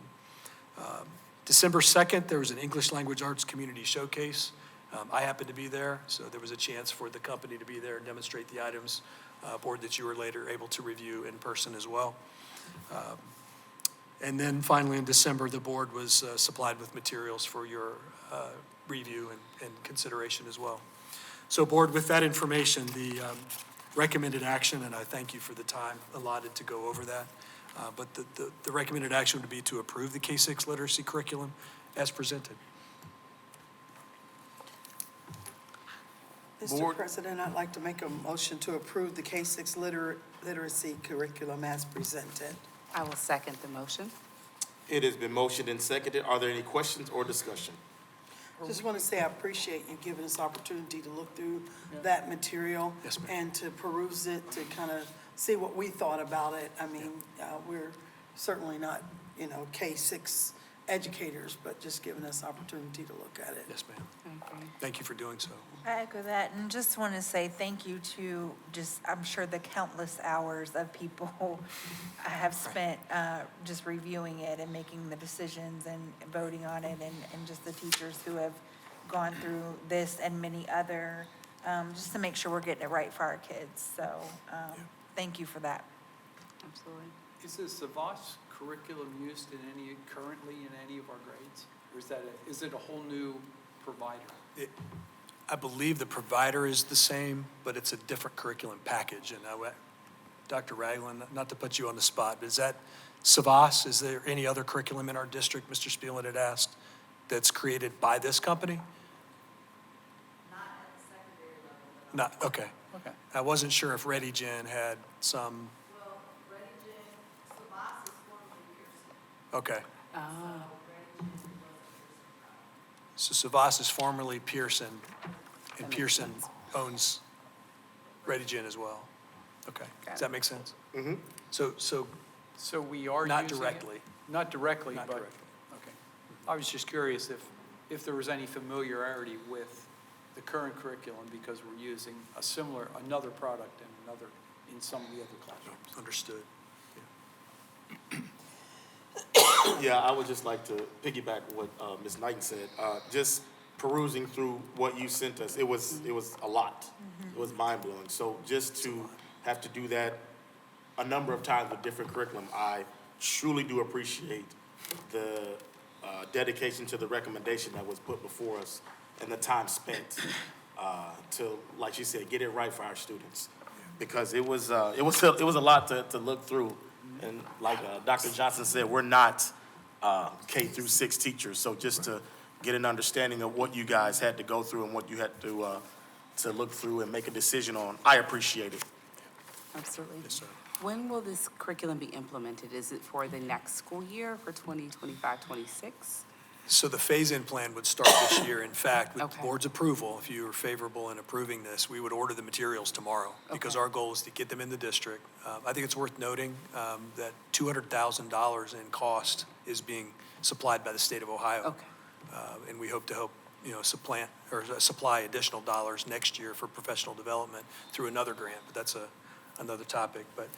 December 2nd, there was an English Language Arts Community Showcase. I happened to be there, so there was a chance for the company to be there and demonstrate the items, board that you were later able to review in person as well. And then finally in December, the board was supplied with materials for your review and consideration as well. So board, with that information, the recommended action, and I thank you for the time allotted to go over that, but the recommended action would be to approve the K-6 literacy curriculum as presented. Mr. President, I'd like to make a motion to approve the K-6 literacy curriculum as presented. I will second the motion. It has been motioned and seconded. Are there any questions or discussion? Just want to say I appreciate you giving us opportunity to look through that material. Yes, ma'am. And to peruse it, to kind of see what we thought about it. I mean, we're certainly not, K-6 educators, but just giving us opportunity to look at it. Yes, ma'am. Thank you for doing so. I echo that, and just want to say thank you to I'm sure the countless hours of people I have spent just reviewing it and making the decisions and voting on it, and just the teachers who have gone through this and many other, just to make sure we're getting it right for our kids. So thank you for that. Absolutely. Is the SAVAS curriculum used currently in any of our grades? Or is it a whole new provider? I believe the provider is the same, but it's a different curriculum package. And Dr. Ragland, not to put you on the spot, but is that SAVAS? Is there any other curriculum in our district, Mr. Spielman had asked, that's created by this company? Not at the secondary level. Not, okay. Okay. I wasn't sure if ReadyGen had some, Well, ReadyGen, SAVAS is formerly Pearson. okay. Oh. ReadyGen was a Pearson product. So SAVAS is formerly Pearson, and That makes Pearson sense. owns ReadyGen as well. Okay, does that make sense? Mm-hmm. So we are Not using it? directly. Not directly, Not but, directly. okay. I was just curious if there was any familiarity with the current curriculum, because we're using another product in some of the other classrooms. Understood. Yeah, I would just like to piggyback what Ms. Knighton said. Just perusing through what you sent us, it was a lot. It was mind-blowing. So just to have to do that a number of times with different curriculum, I truly do appreciate the dedication to the recommendation that was put before us and the time spent to, like she said, get it right for our students. Because it was a lot to look through. And like Dr. Johnson said, we're not K through 6 teachers. So just to get an understanding of what you guys had to go through and what you had to look through and make a decision on, I appreciate it. Absolutely. Yes, sir. When will this curriculum be implemented? Is it for the next school year, for 2025-26? So the phase-in plan would start this year. In fact, with the Okay. board's approval, if you are favorable in approving this, we would order the materials tomorrow because Okay. our goal is to get them in the district. I think it's worth noting that $200,000 in cost is being supplied by the state of Ohio. Okay. And we hope to help, supply additional dollars next year for professional development through another grant, but that's another topic. But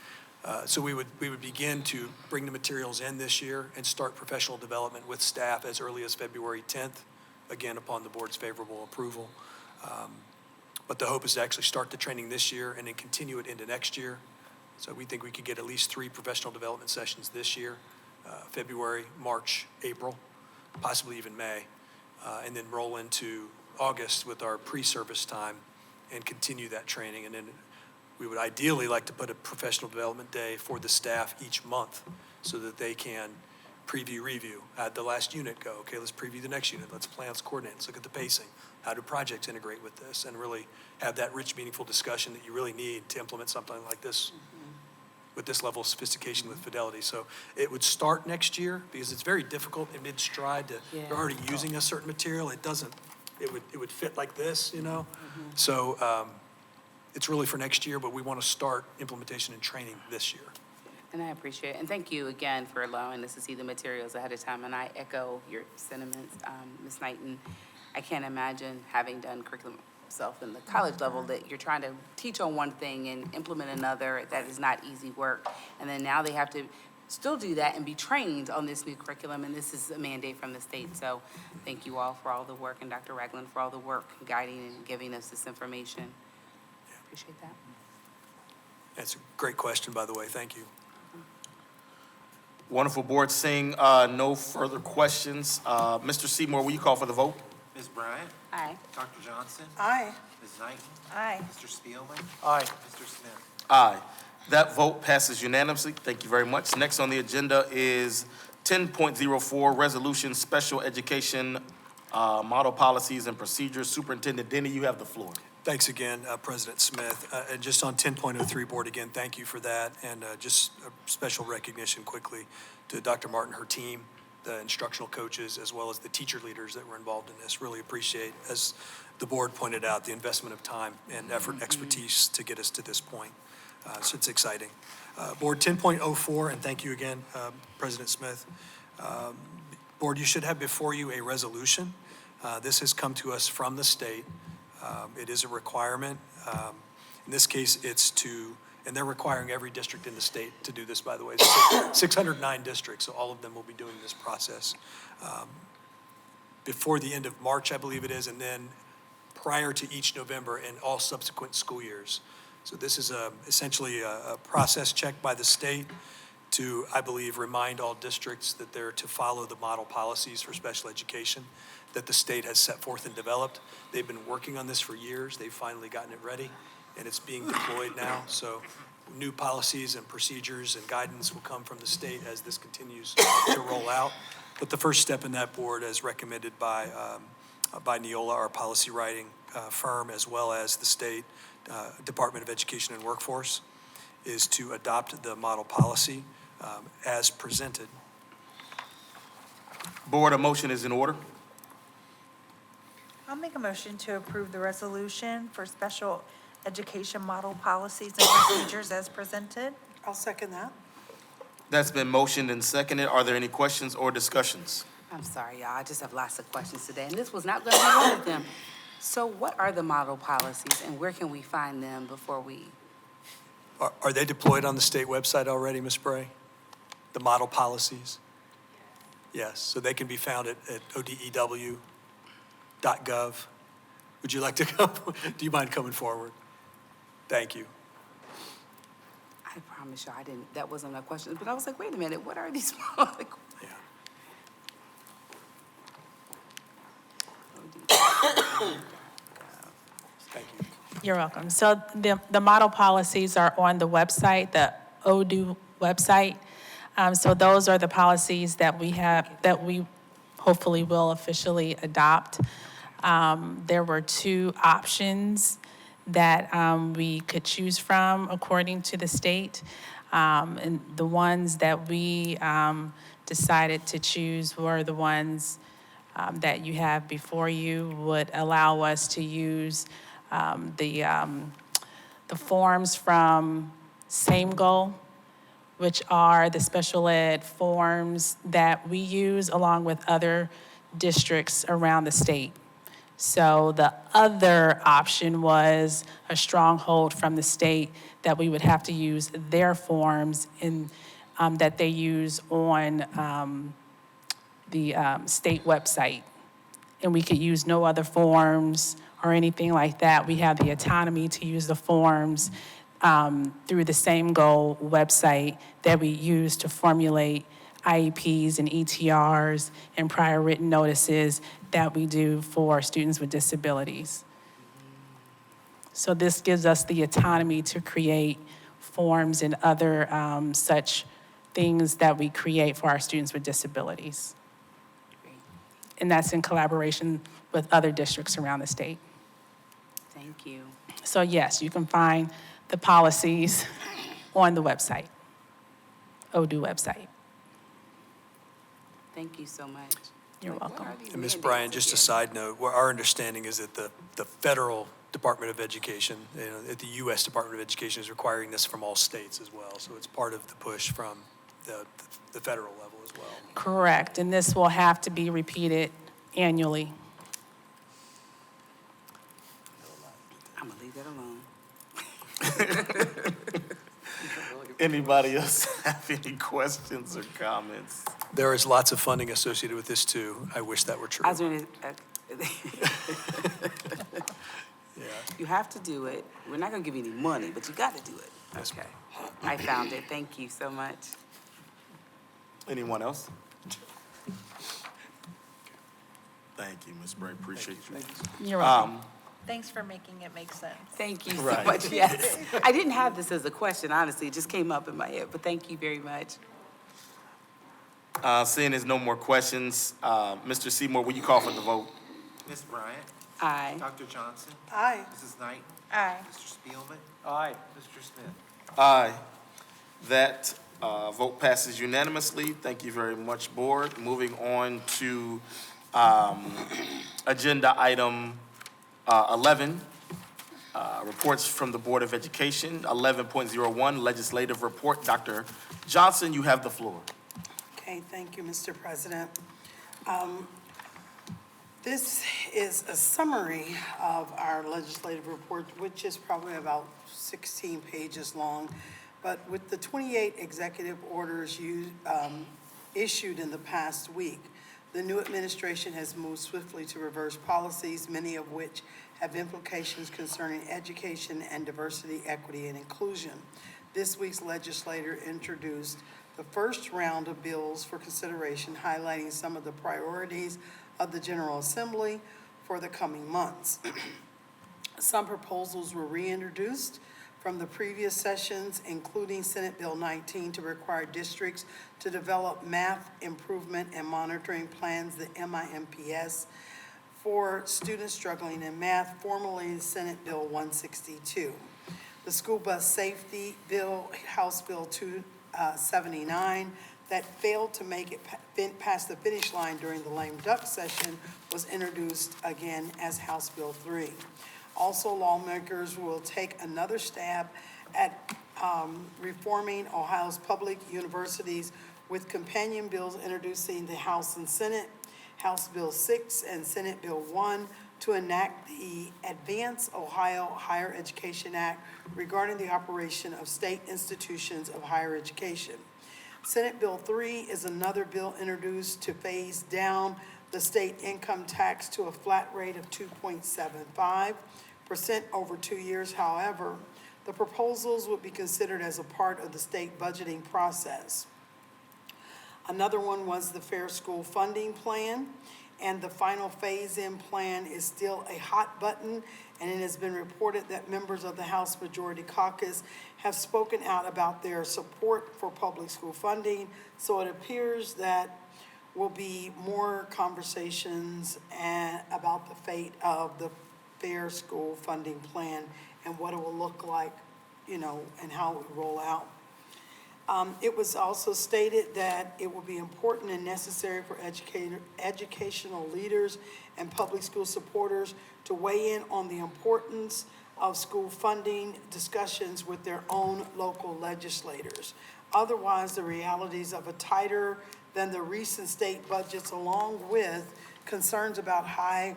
so we would begin to bring the materials in this year and start professional development with staff as early as February 10th, again, upon the board's favorable approval. But the hope is to actually start the training this year and then continue it into next year. So we think we could get at least 3 professional development sessions this year, February, March, April, possibly even May, and then roll into August with our pre-service time and continue that training. And then we would ideally like to put a professional development day for the staff each month so that they can preview, review. How'd the last unit go? Okay, let's preview the next unit. Let's plan, let's coordinate, let's look at the pacing. How do projects integrate with this? And really have that rich, meaningful discussion that you really need to implement something like this with this level of sophistication with fidelity. So it would start next year because it's very difficult in mid-stride to, you're already using a certain material. It would fit like this, So it's really for next year, but we want to start implementation and training this year. And I appreciate it. And thank you again for allowing us to see the materials ahead of time. And I echo your sentiments, Ms. Knighton. I can't imagine having done curriculum myself in the college level that you're trying to teach on one thing and implement another. That is not easy work. And then now they have to still do that and be trained on this new curriculum. And this is a mandate from the state. So thank you all for all the work, and Dr. Ragland for all the work guiding and giving us this information. Appreciate that. That's a great question, by the way. Thank you. Wonderful, board. Seeing no further questions, Mr. Seymour, will you call for the vote? Ms. Bryant? Aye. Dr. Johnson? Aye. Ms. Knighton? Aye. Mr. Spielman? Aye. Mr. Smith? Aye. That vote passes unanimously. Thank you very much. Next on the agenda is 10.04, Resolution Special Education Model Policies and Procedures. Superintendent Denny, you have the floor. Thanks again, President Smith. And just on 10.03, Board, again, thank you for that. And just a special recognition quickly to Dr. Martin, her team, the instructional coaches, as well as the teacher leaders that were involved in this. Really appreciate, as the board pointed out, the investment of time and effort and expertise to get us to this point. So it's exciting. Board 10.04, and thank you again, President Smith. Board, you should have before you a resolution. This has come to us from the state. It is a requirement. In this case, it's to, and they're requiring every district in the state to do this, by the way. 609 districts, so all of them will be doing this process before the end of March, I believe it is, and then prior to each November and all subsequent school years. So this is essentially a process check by the state to, I believe, remind all districts that they're to follow the model policies for special education that the state has set forth and developed. They've been working on this for years. They've finally gotten it ready, and it's being deployed now. So new policies and procedures and guidance will come from the state as this continues to roll out. But the first step in that, Board, as recommended by Neola, our policy writing firm, as well as the state Department of Education and Workforce, is to adopt the model policy as presented. Board, a motion is in order. I'll make a motion to approve the resolution for special education model policies and procedures as presented. I'll second that. That's been motioned and seconded. Are there any questions or discussions? I'm sorry, y'all. I just have lots of questions today, and this was not going to be one of them. So what are the model policies, and where can we find them before we? Are they deployed on the state website already, Ms. Bray? The model policies? Yes, so they can be found at odew.gov. Would you like to come? Do you mind coming forward? Thank you. I promise you, that wasn't a question, but I was like, wait a minute, what are these? Yeah. Thank you. You're welcome. So the model policies are on the website, the ODU website. So those are the policies that we have, that we hopefully will officially adopt. There were 2 options that we could choose from according to the state. And the ones that we decided to choose were the ones that you have before you, would allow us to use the forms from Same Goal, which are the special ed forms that we use along with other districts around the state. So the other option was a stronghold from the state that we would have to use their forms in, that they use on the state website. And we could use no other forms or anything like that. We have the autonomy to use the forms through the Same Goal website that we use to formulate IEPs and ETRs and prior written notices that we do for students with disabilities. So this gives us the autonomy to create forms and other such things that we create for our students with disabilities. And that's in collaboration with other districts around the state. Thank you. So yes, you can find the policies on the website, ODU website. Thank you so much. You're welcome. And Ms. Bryant, just a side note, our understanding is that the federal Department of Education, the U.S. Department of Education is requiring this from all states as well. So it's part of the push from the federal level as well. Correct, and this will have to be repeated annually. I'm gonna leave that alone. Anybody else have any questions or comments? There is lots of funding associated with this too. I wish that were true. I was gonna, you have to do it. We're not gonna give you any money, but you gotta do it. Okay. I found it. Thank you so much. Anyone else? Thank you, Ms. Bray, appreciate you. You're welcome. Thanks for making it make sense. Thank you so Right. much, yes. I didn't have this as a question, honestly, it just came up in my head, but thank you very much. Seeing there's no more questions, Mr. Seymour, will you call for the vote? Ms. Bryant? Aye. Dr. Johnson? Aye. Mrs. Knight? Aye. Mr. Spielman? Aye. Mr. Smith? Aye. That vote passes unanimously. Thank you very much, Board. Moving on to agenda item 11, reports from the Board of Education. 11.01, legislative report. Dr. Johnson, you have the floor. Okay, thank you, Mr. President. This is a summary of our legislative report, which is probably about 16 pages long. But with the 28 executive orders issued in the past week, the new administration has moved swiftly to reverse policies, many of which have implications concerning education and diversity, equity, and inclusion. This week's legislature introduced the first round of bills for consideration, highlighting some of the priorities of the General Assembly for the coming months. Some proposals were reintroduced from the previous sessions, including Senate Bill 19 to require districts to develop math improvement and monitoring plans, the MIMPS, for students struggling in math, formerly Senate Bill 162. The School Bus Safety Bill, House Bill 279, that failed to make it past the finish line during the lame duck session, was introduced again as House Bill 3. Also, lawmakers will take another stab at reforming Ohio's public universities with companion bills introducing the House and Senate, House Bill 6 and Senate Bill 1, to enact the Advance Ohio Higher Education Act regarding the operation of state institutions of higher education. Senate Bill 3 is another bill introduced to phase down the state income tax to a flat rate of 2.75% over 2 years. However, the proposals would be considered as a part of the state budgeting process. Another one was the Fair School Funding Plan, and the final phase-in plan is still a hot button, and it has been reported that members of the House Majority Caucus have spoken out about their support for public school funding, so it appears that will be more conversations about the fate of the Fair School Funding Plan and what it will look like, and how it will roll out. It was also stated that it will be important and necessary for educational leaders and public school supporters to weigh in on the importance of school funding discussions with their own local legislators. Otherwise, the realities of a tighter than the recent state budgets, along with concerns about high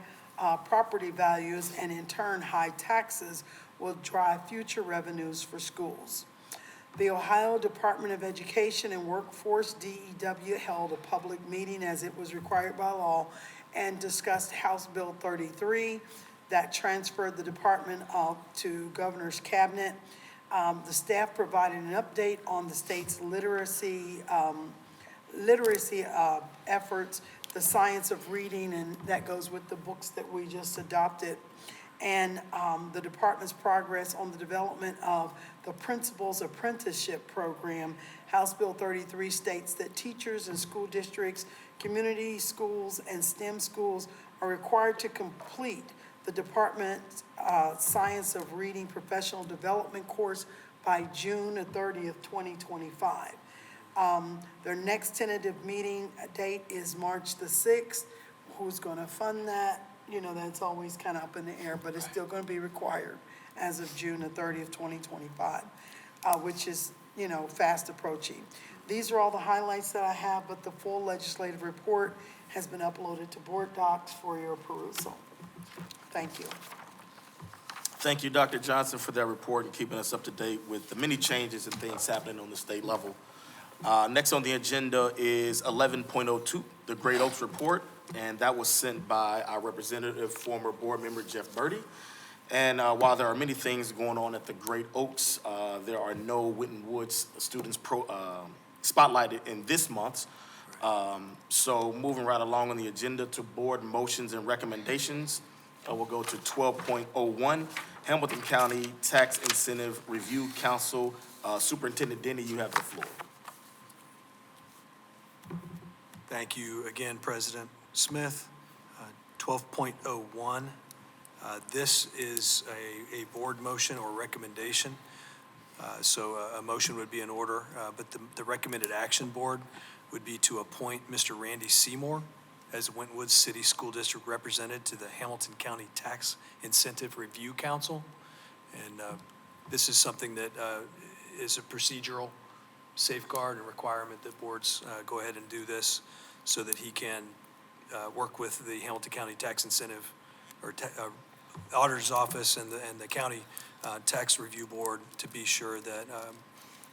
property values and in turn high taxes, will drive future revenues for schools. The Ohio Department of Education and Workforce, DEW, held a public meeting as it was required by law and discussed House Bill 33 that transferred the department to Governor's Cabinet. The staff provided an update on the state's literacy efforts, the science of reading, and that goes with the books that we just adopted, and the department's progress on the development of the Principal's Apprenticeship Program. House Bill 33 states that teachers in school districts, community schools, and STEM schools are required to complete the department's Science of Reading Professional Development course by June 30th, 2025. Their next tentative meeting date is March the 6th. Who's gonna fund that? You know, that's always kind of up in the air, but it's still gonna be required as of June the 30th, 2025, which is, you know, fast approaching. These are all the highlights that I have, but the full legislative report has been uploaded to board docs for your perusal. Thank you. Thank you, Dr. Johnson, for that report and keeping us up to date with the many changes and things happening on the state level. Next on the agenda is 11.02, the Great Oaks Report, and that was sent by our representative, former board member Jeff Birdie. And while there are many things going on at the Great Oaks, there are no Winton Woods students spotlighted in this month. So moving right along on the agenda to board motions and recommendations, we'll go to 12.01, Hamilton County Tax Incentive Review Council. Superintendent Denny, you have the floor. Thank you again, President Smith. 12.01, this is a board motion or recommendation. So a motion would be in order, but the recommended action board would be to appoint Mr. Randy Seymour as the Winton Woods City School District representative to the Hamilton County Tax Incentive Review Council. And this is something that is a procedural safeguard and requirement that boards go ahead and do this so that he can work with the Hamilton County Tax Incentive or Auditor's Office and the County Tax Review Board to be sure that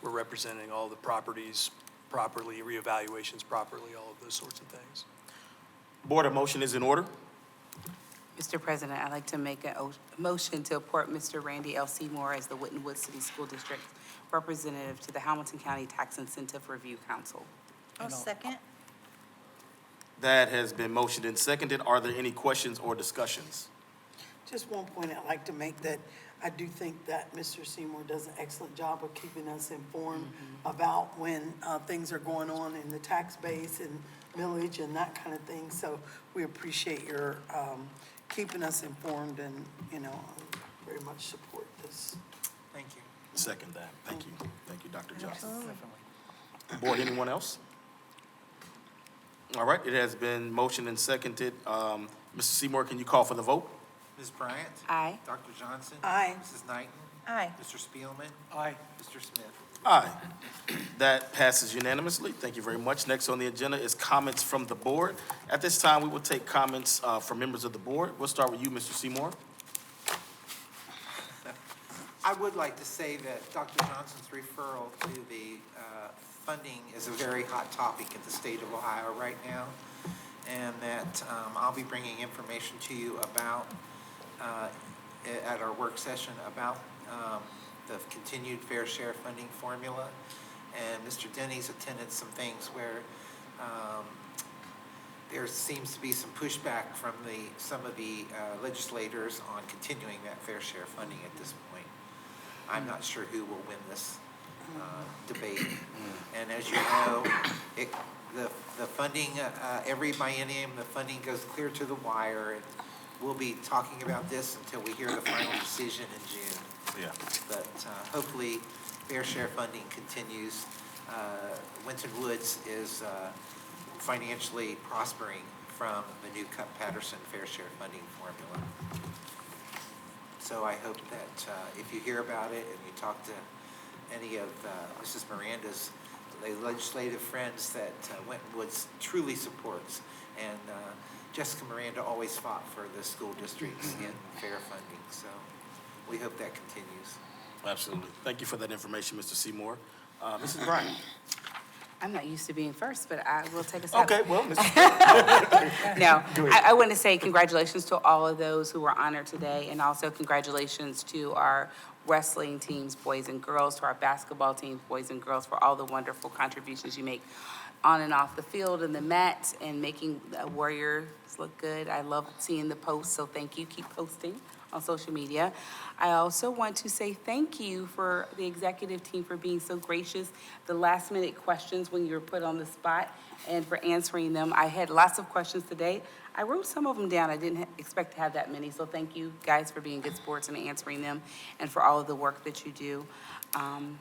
we're representing all the properties properly, reevaluations properly, all of those sorts of things. Board, a motion is in order. Mr. President, I'd like to make a motion to appoint Mr. Randy L. Seymour as the Winton Woods City School District representative to the Hamilton County Tax Incentive Review Council. I'll second. That has been motioned and seconded. Are there any questions or discussions? Just one point I'd like to make, that I do think that Mr. Seymour does an excellent job of keeping us informed about when things are going on in the tax base and millage and that kind of thing. So we appreciate your keeping us informed and, you know, very much support this. Thank you. Second that. Thank you. Thank you, Dr. Johnson. Board, anyone else? All right, it has been motioned and seconded. Mr. Seymour, can you call for the vote? Ms. Bryant? Aye. Dr. Johnson? Aye. Mrs. Knighton? Aye. Mr. Spielman? Aye. Mr. Smith? Aye. That passes unanimously. Thank you very much. Next on the agenda is comments from the board. At this time, we will take comments from members of the board. We'll start with you, Mr. Seymour. I would like to say that Dr. Johnson's referral to the funding is a very hot topic in the state of Ohio right now, and that I'll be bringing information to you about, at our work session, about the continued fair share funding formula. And Mr. Denny's attended some things where there seems to be some pushback from some of the legislators on continuing that fair share funding at this point. I'm not sure who will win this debate. And as you know, the funding, every biennium, the funding goes clear to the wire. And we'll be talking about this until we hear the final decision in June. Yeah. But hopefully, fair share funding continues Winton Woods is financially prospering from the new Patterson Fair Share funding formula. So I hope that if you hear about it and you talk to any of Mrs. Miranda's legislative friends, that Winton Woods truly supports. And Jessica Miranda always fought for the school districts in fair funding, so we hope that continues. Absolutely. Thank you for that information, Mr. Seymour. Mrs. Bryant. I'm not used to being first, but I will take a step. Okay, well, No, I want to say congratulations to all of those who were honored today, and also congratulations to our wrestling teams, boys and girls, to our basketball teams, boys and girls, for all the wonderful contributions you make on and off the field and the mat, and making Warriors look good. I love seeing the posts, so thank you. Keep posting on social media. I also want to say thank you for the executive team for being so gracious, the last minute questions when you were put on the spot, and for answering them. I had lots of questions today. I wrote some of them down. I didn't expect to have that many, so thank you guys for being good sports and answering them, and for all of the work that you do. And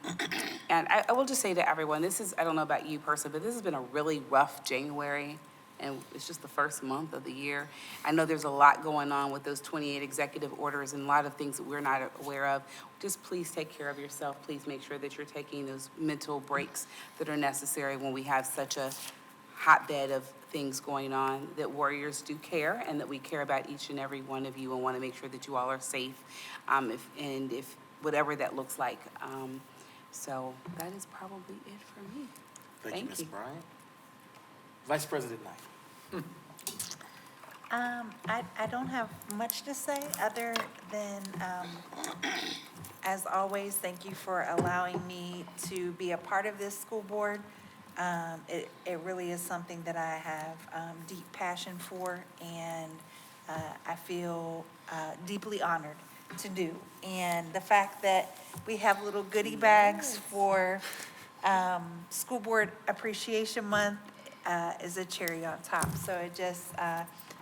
I will just say to everyone, this is, I don't know about you personally, but this has been a really rough January, and it's just the first month of the year. I know there's a lot going on with those 28 executive orders and a lot of things that we're not aware of. Just please take care of yourself. Please make sure that you're taking those mental breaks that are necessary when we have such a hotbed of things going on, that Warriors do care, and that we care about each and every one of you and want to make sure that you all are safe, if whatever that looks like. So that is probably it for me. Thank you, Ms. Bryant. Vice President Knight. I don't have much to say other than, as always, thank you for allowing me to be a part of this school board. It really is something that I have deep passion for, and I feel deeply honored to do. And the fact that we have little goodie bags for School Board Appreciation Month is a cherry on top. So it just,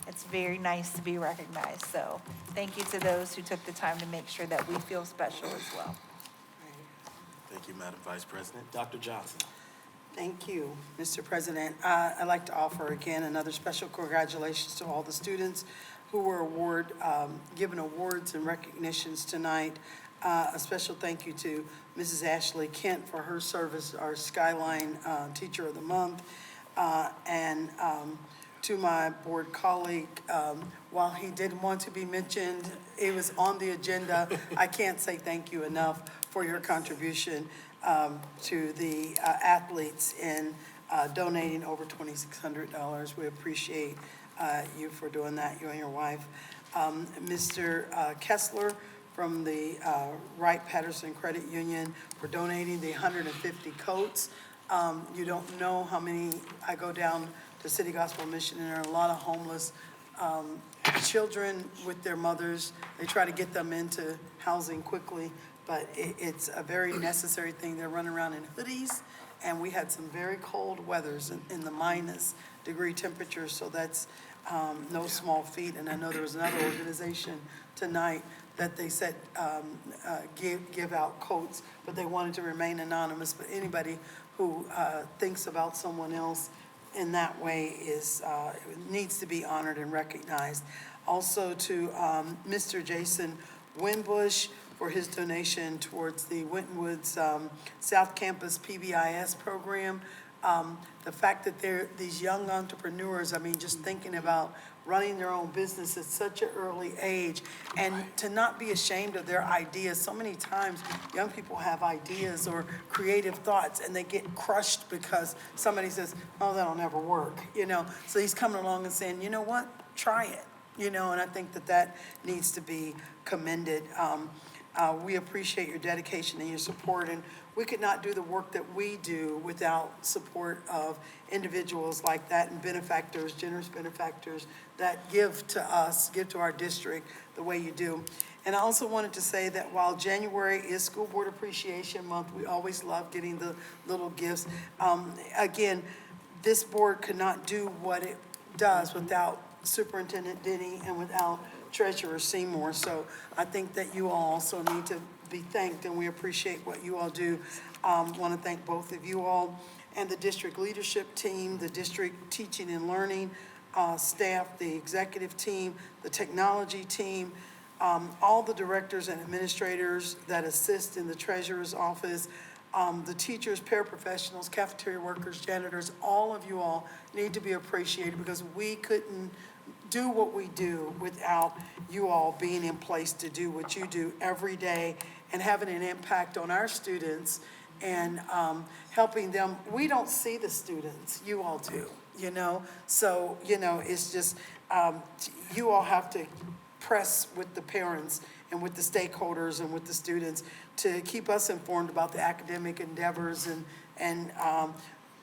it's very nice to be recognized. So thank you to those who took the time to make sure that we feel special as well. Thank you, Madam Vice President. Dr. Johnson. Thank you, Mr. President. I'd like to offer again another special congratulations to all the students who were given awards and recognitions tonight. A special thank you to Mrs. Ashley Kent for her service, our Skyline Teacher of the Month, and to my board colleague, while he didn't want to be mentioned, it was on the agenda. I can't say thank you enough for your contribution to the athletes in donating over $2,600. We appreciate you for doing that, you and your wife. Mr. Kessler from the Wright-Patterson Credit Union for donating the 150 coats. You don't know how many, I go down to City Gospel Mission, and there are a lot of homeless children with their mothers. They try to get them into housing quickly, but it's a very necessary thing. They're running around in hoodies, and we had some very cold weathers in the -degree temperatures, so that's no small feat. And I know there was another organization tonight that they said give out coats, but they wanted to remain anonymous. But anybody who thinks about someone else in that way needs to be honored and recognized. Also to Mr. Jason Winbush for his donation towards the Winton Woods South Campus PBIS program. The fact that these young entrepreneurs, I mean, just thinking about running their own business at such an early age, and to not be ashamed of their ideas. So many times, young people have ideas or creative thoughts, and they get crushed because somebody says, oh, that'll never work, you know? So he's coming along and saying, you know what, try it, you know? And I think that needs to be commended. We appreciate your dedication and your support, and we could not do the work that we do without support of individuals like that, and benefactors, generous benefactors that give to us, give to our district the way you do. And I also wanted to say that while January is School Board Appreciation Month, we always love getting the little gifts. Again, this board could not do what it does without Superintendent Denny and without Treasurer Seymour. So I think that you all also need to be thanked, and we appreciate what you all do. Want to thank both of you all and the district leadership team, the district teaching and learning staff, the executive team, the technology team, all the directors and administrators that assist in the treasurer's office, the teachers, paraprofessionals, cafeteria workers, janitors, all of you all need to be appreciated because we couldn't do what we do without you all being in place to do what you do every day and having an impact on our students and helping them. We don't see the students, you all do, you know? So, you know, it's just, you all have to press with the parents and with the stakeholders and with the students to keep us informed about the academic endeavors and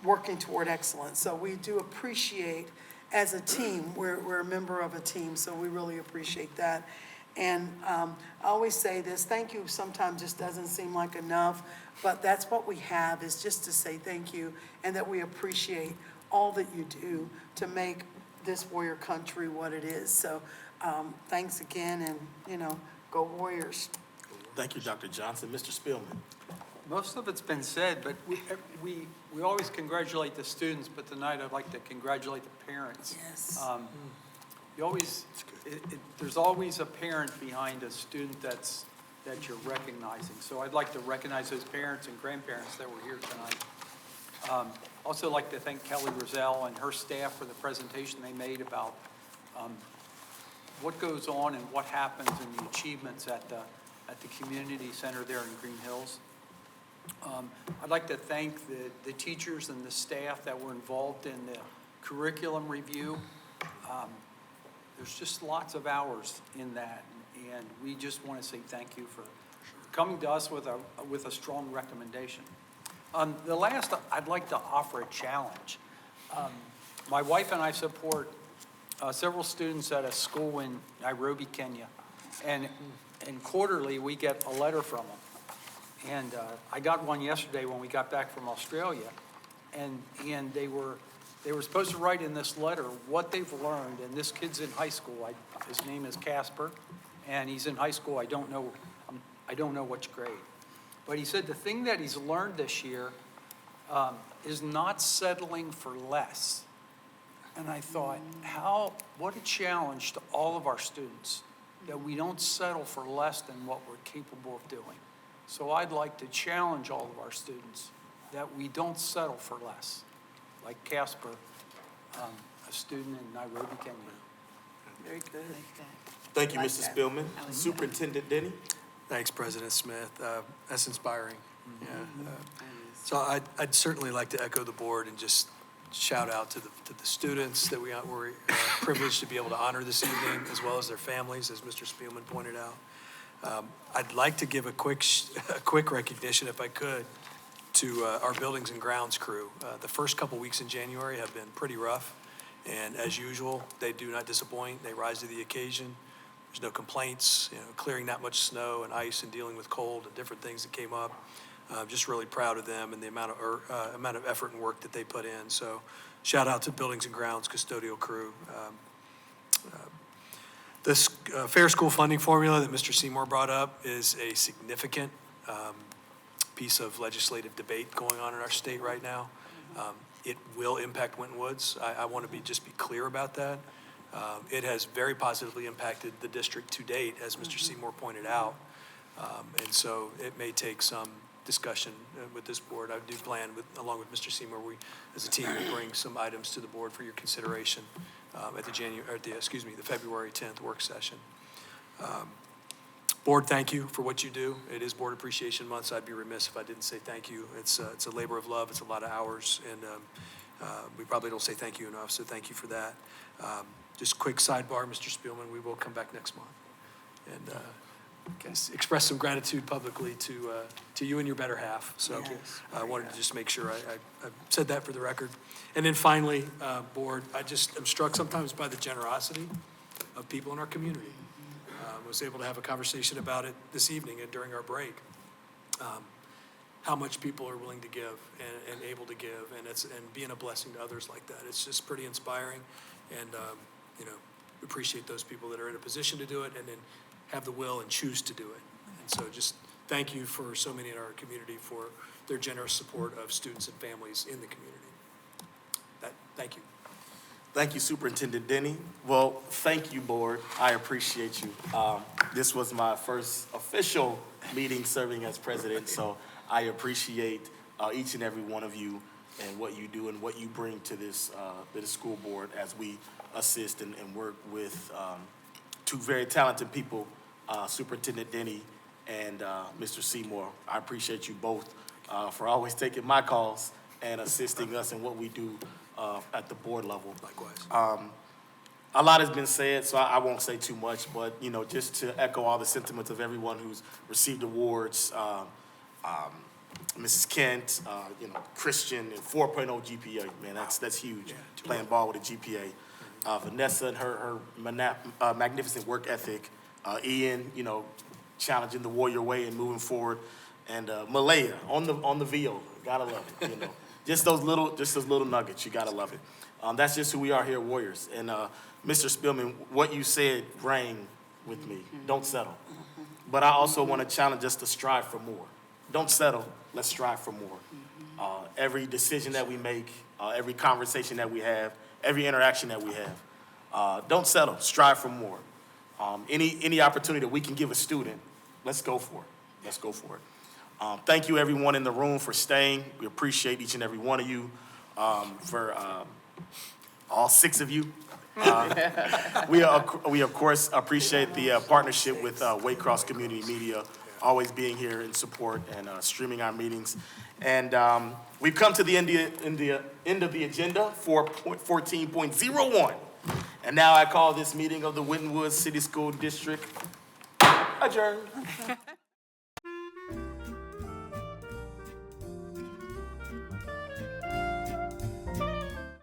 working toward excellence. So we do appreciate, as a team, we're a member of a team, so we really appreciate that. And I always say this, thank you sometimes just doesn't seem like enough, but that's what we have, is just to say thank you and that we appreciate all that you do to make this warrior country what it is. So thanks again, and, you know, go Warriors. Thank you, Dr. Johnson. Mr. Spielman. Most of it's been said, but we always congratulate the students, but tonight I'd like to congratulate the parents. Yes. You always, there's always a parent behind a student that you're recognizing. So I'd like to recognize those parents and grandparents that were here tonight. Also like to thank Kelly Rozelle and her staff for the presentation they made about what goes on and what happens and the achievements at the community center there in Green Hills. I'd like to thank the teachers and the staff that were involved in the curriculum review. There's just lots of hours in that, and we just want to say thank you for coming to us with a strong recommendation. The last, I'd like to offer a challenge. My wife and I support several students at a school in Nairobi, Kenya, and quarterly we get a letter from them. And I got one yesterday when we got back from Australia, and they were supposed to write in this letter what they've learned. And this kid's in high school. His name is Casper, and he's in high school. I don't know which grade, but he said the thing that he's learned this year is not settling for less. And I thought, what a challenge to all of our students that we don't settle for less than what we're capable of doing. So I'd like to challenge all of our students that we don't settle for less, like Casper, a student in Nairobi, Kenya. Very good. Thank you, Mr. Spielman. Superintendent Denny. Thanks, President Smith. That's inspiring. Yeah. So I'd certainly like to echo the board and just shout out to the students that we were privileged to be able to honor this evening, as well as their families, as Mr. Spielman pointed out. I'd like to give a quick recognition, if I could, to our buildings and grounds crew. The first couple weeks in January have been pretty rough, and as usual, they do not disappoint. They rise to the occasion. There's no complaints, clearing that much snow and ice and dealing with cold and different things that came up. I'm just really proud of them and the amount of effort and work that they put in. So shout out to buildings and grounds custodial crew. This fair school funding formula that Mr. Seymour brought up is a significant piece of legislative debate going on in our state right now. It will impact Winton Woods. I want to just be clear about that. It has very positively impacted the district to date, as Mr. Seymour pointed out. And so it may take some discussion with this board. I do plan, along with Mr. Seymour, we as a team will bring some items to the board for your consideration at the February 10th work session. Board, thank you for what you do. It is Board Appreciation Month, so I'd be remiss if I didn't say thank you. It's a labor of love. It's a lot of hours, and we probably don't say thank you enough, so thank you for that. Just quick sidebar, Mr. Spielman, we will come back next month and express some gratitude publicly to you and your better half. So I wanted to just make sure I said that for the record. And then finally, board, I just am struck sometimes by the generosity of people in our community. I was able to have a conversation about it this evening and during our break. How much people are willing to give and able to give, and being a blessing to others like that. It's just pretty inspiring, and We appreciate those people that are in a position to do it and then have the will and choose to do it. And so just thank you for so many in our community for their generous support of students and families in the community. Thank you. Thank you, Superintendent Denny. Well, thank you, board. I appreciate you. This was my first official meeting serving as president, so I appreciate each and every one of you and what you do and what you bring to this school board as we assist and work with two very talented people, Superintendent Denny and Mr. Seymour. I appreciate you both for always taking my calls and assisting us in what we do at the board level. Likewise. A lot has been said, so I won't say too much, but, you know, just to echo all the sentiments of everyone who's received awards, Mrs. Kent, you know, Christian, and 4.0 GPA, man, that's huge, playing ball with a GPA. Vanessa and her magnificent work ethic. Ian, you know, challenging the warrior way and moving forward. And Malaya on the VO, gotta love it, you know. Just those little nuggets, you gotta love it. That's just who we are here at Warriors. And Mr. Spillman, what you said rang with me. Don't settle. But I also want to challenge us to strive for more. Don't settle. Let's strive for more. Every decision that we make, every conversation that we have, every interaction that we have, don't settle. Strive for more. Any opportunity that we can give a student, let's go for it. Let's go for it. Thank you, everyone in the room, for staying. We appreciate each and every one of you. For all 6 of you. We, of course, appreciate the partnership with Waycross Community Media, always being here in support and streaming our meetings. And we've come to the end of the agenda for 14.01. And now I call this meeting of the Winton Woods City School District adjourned.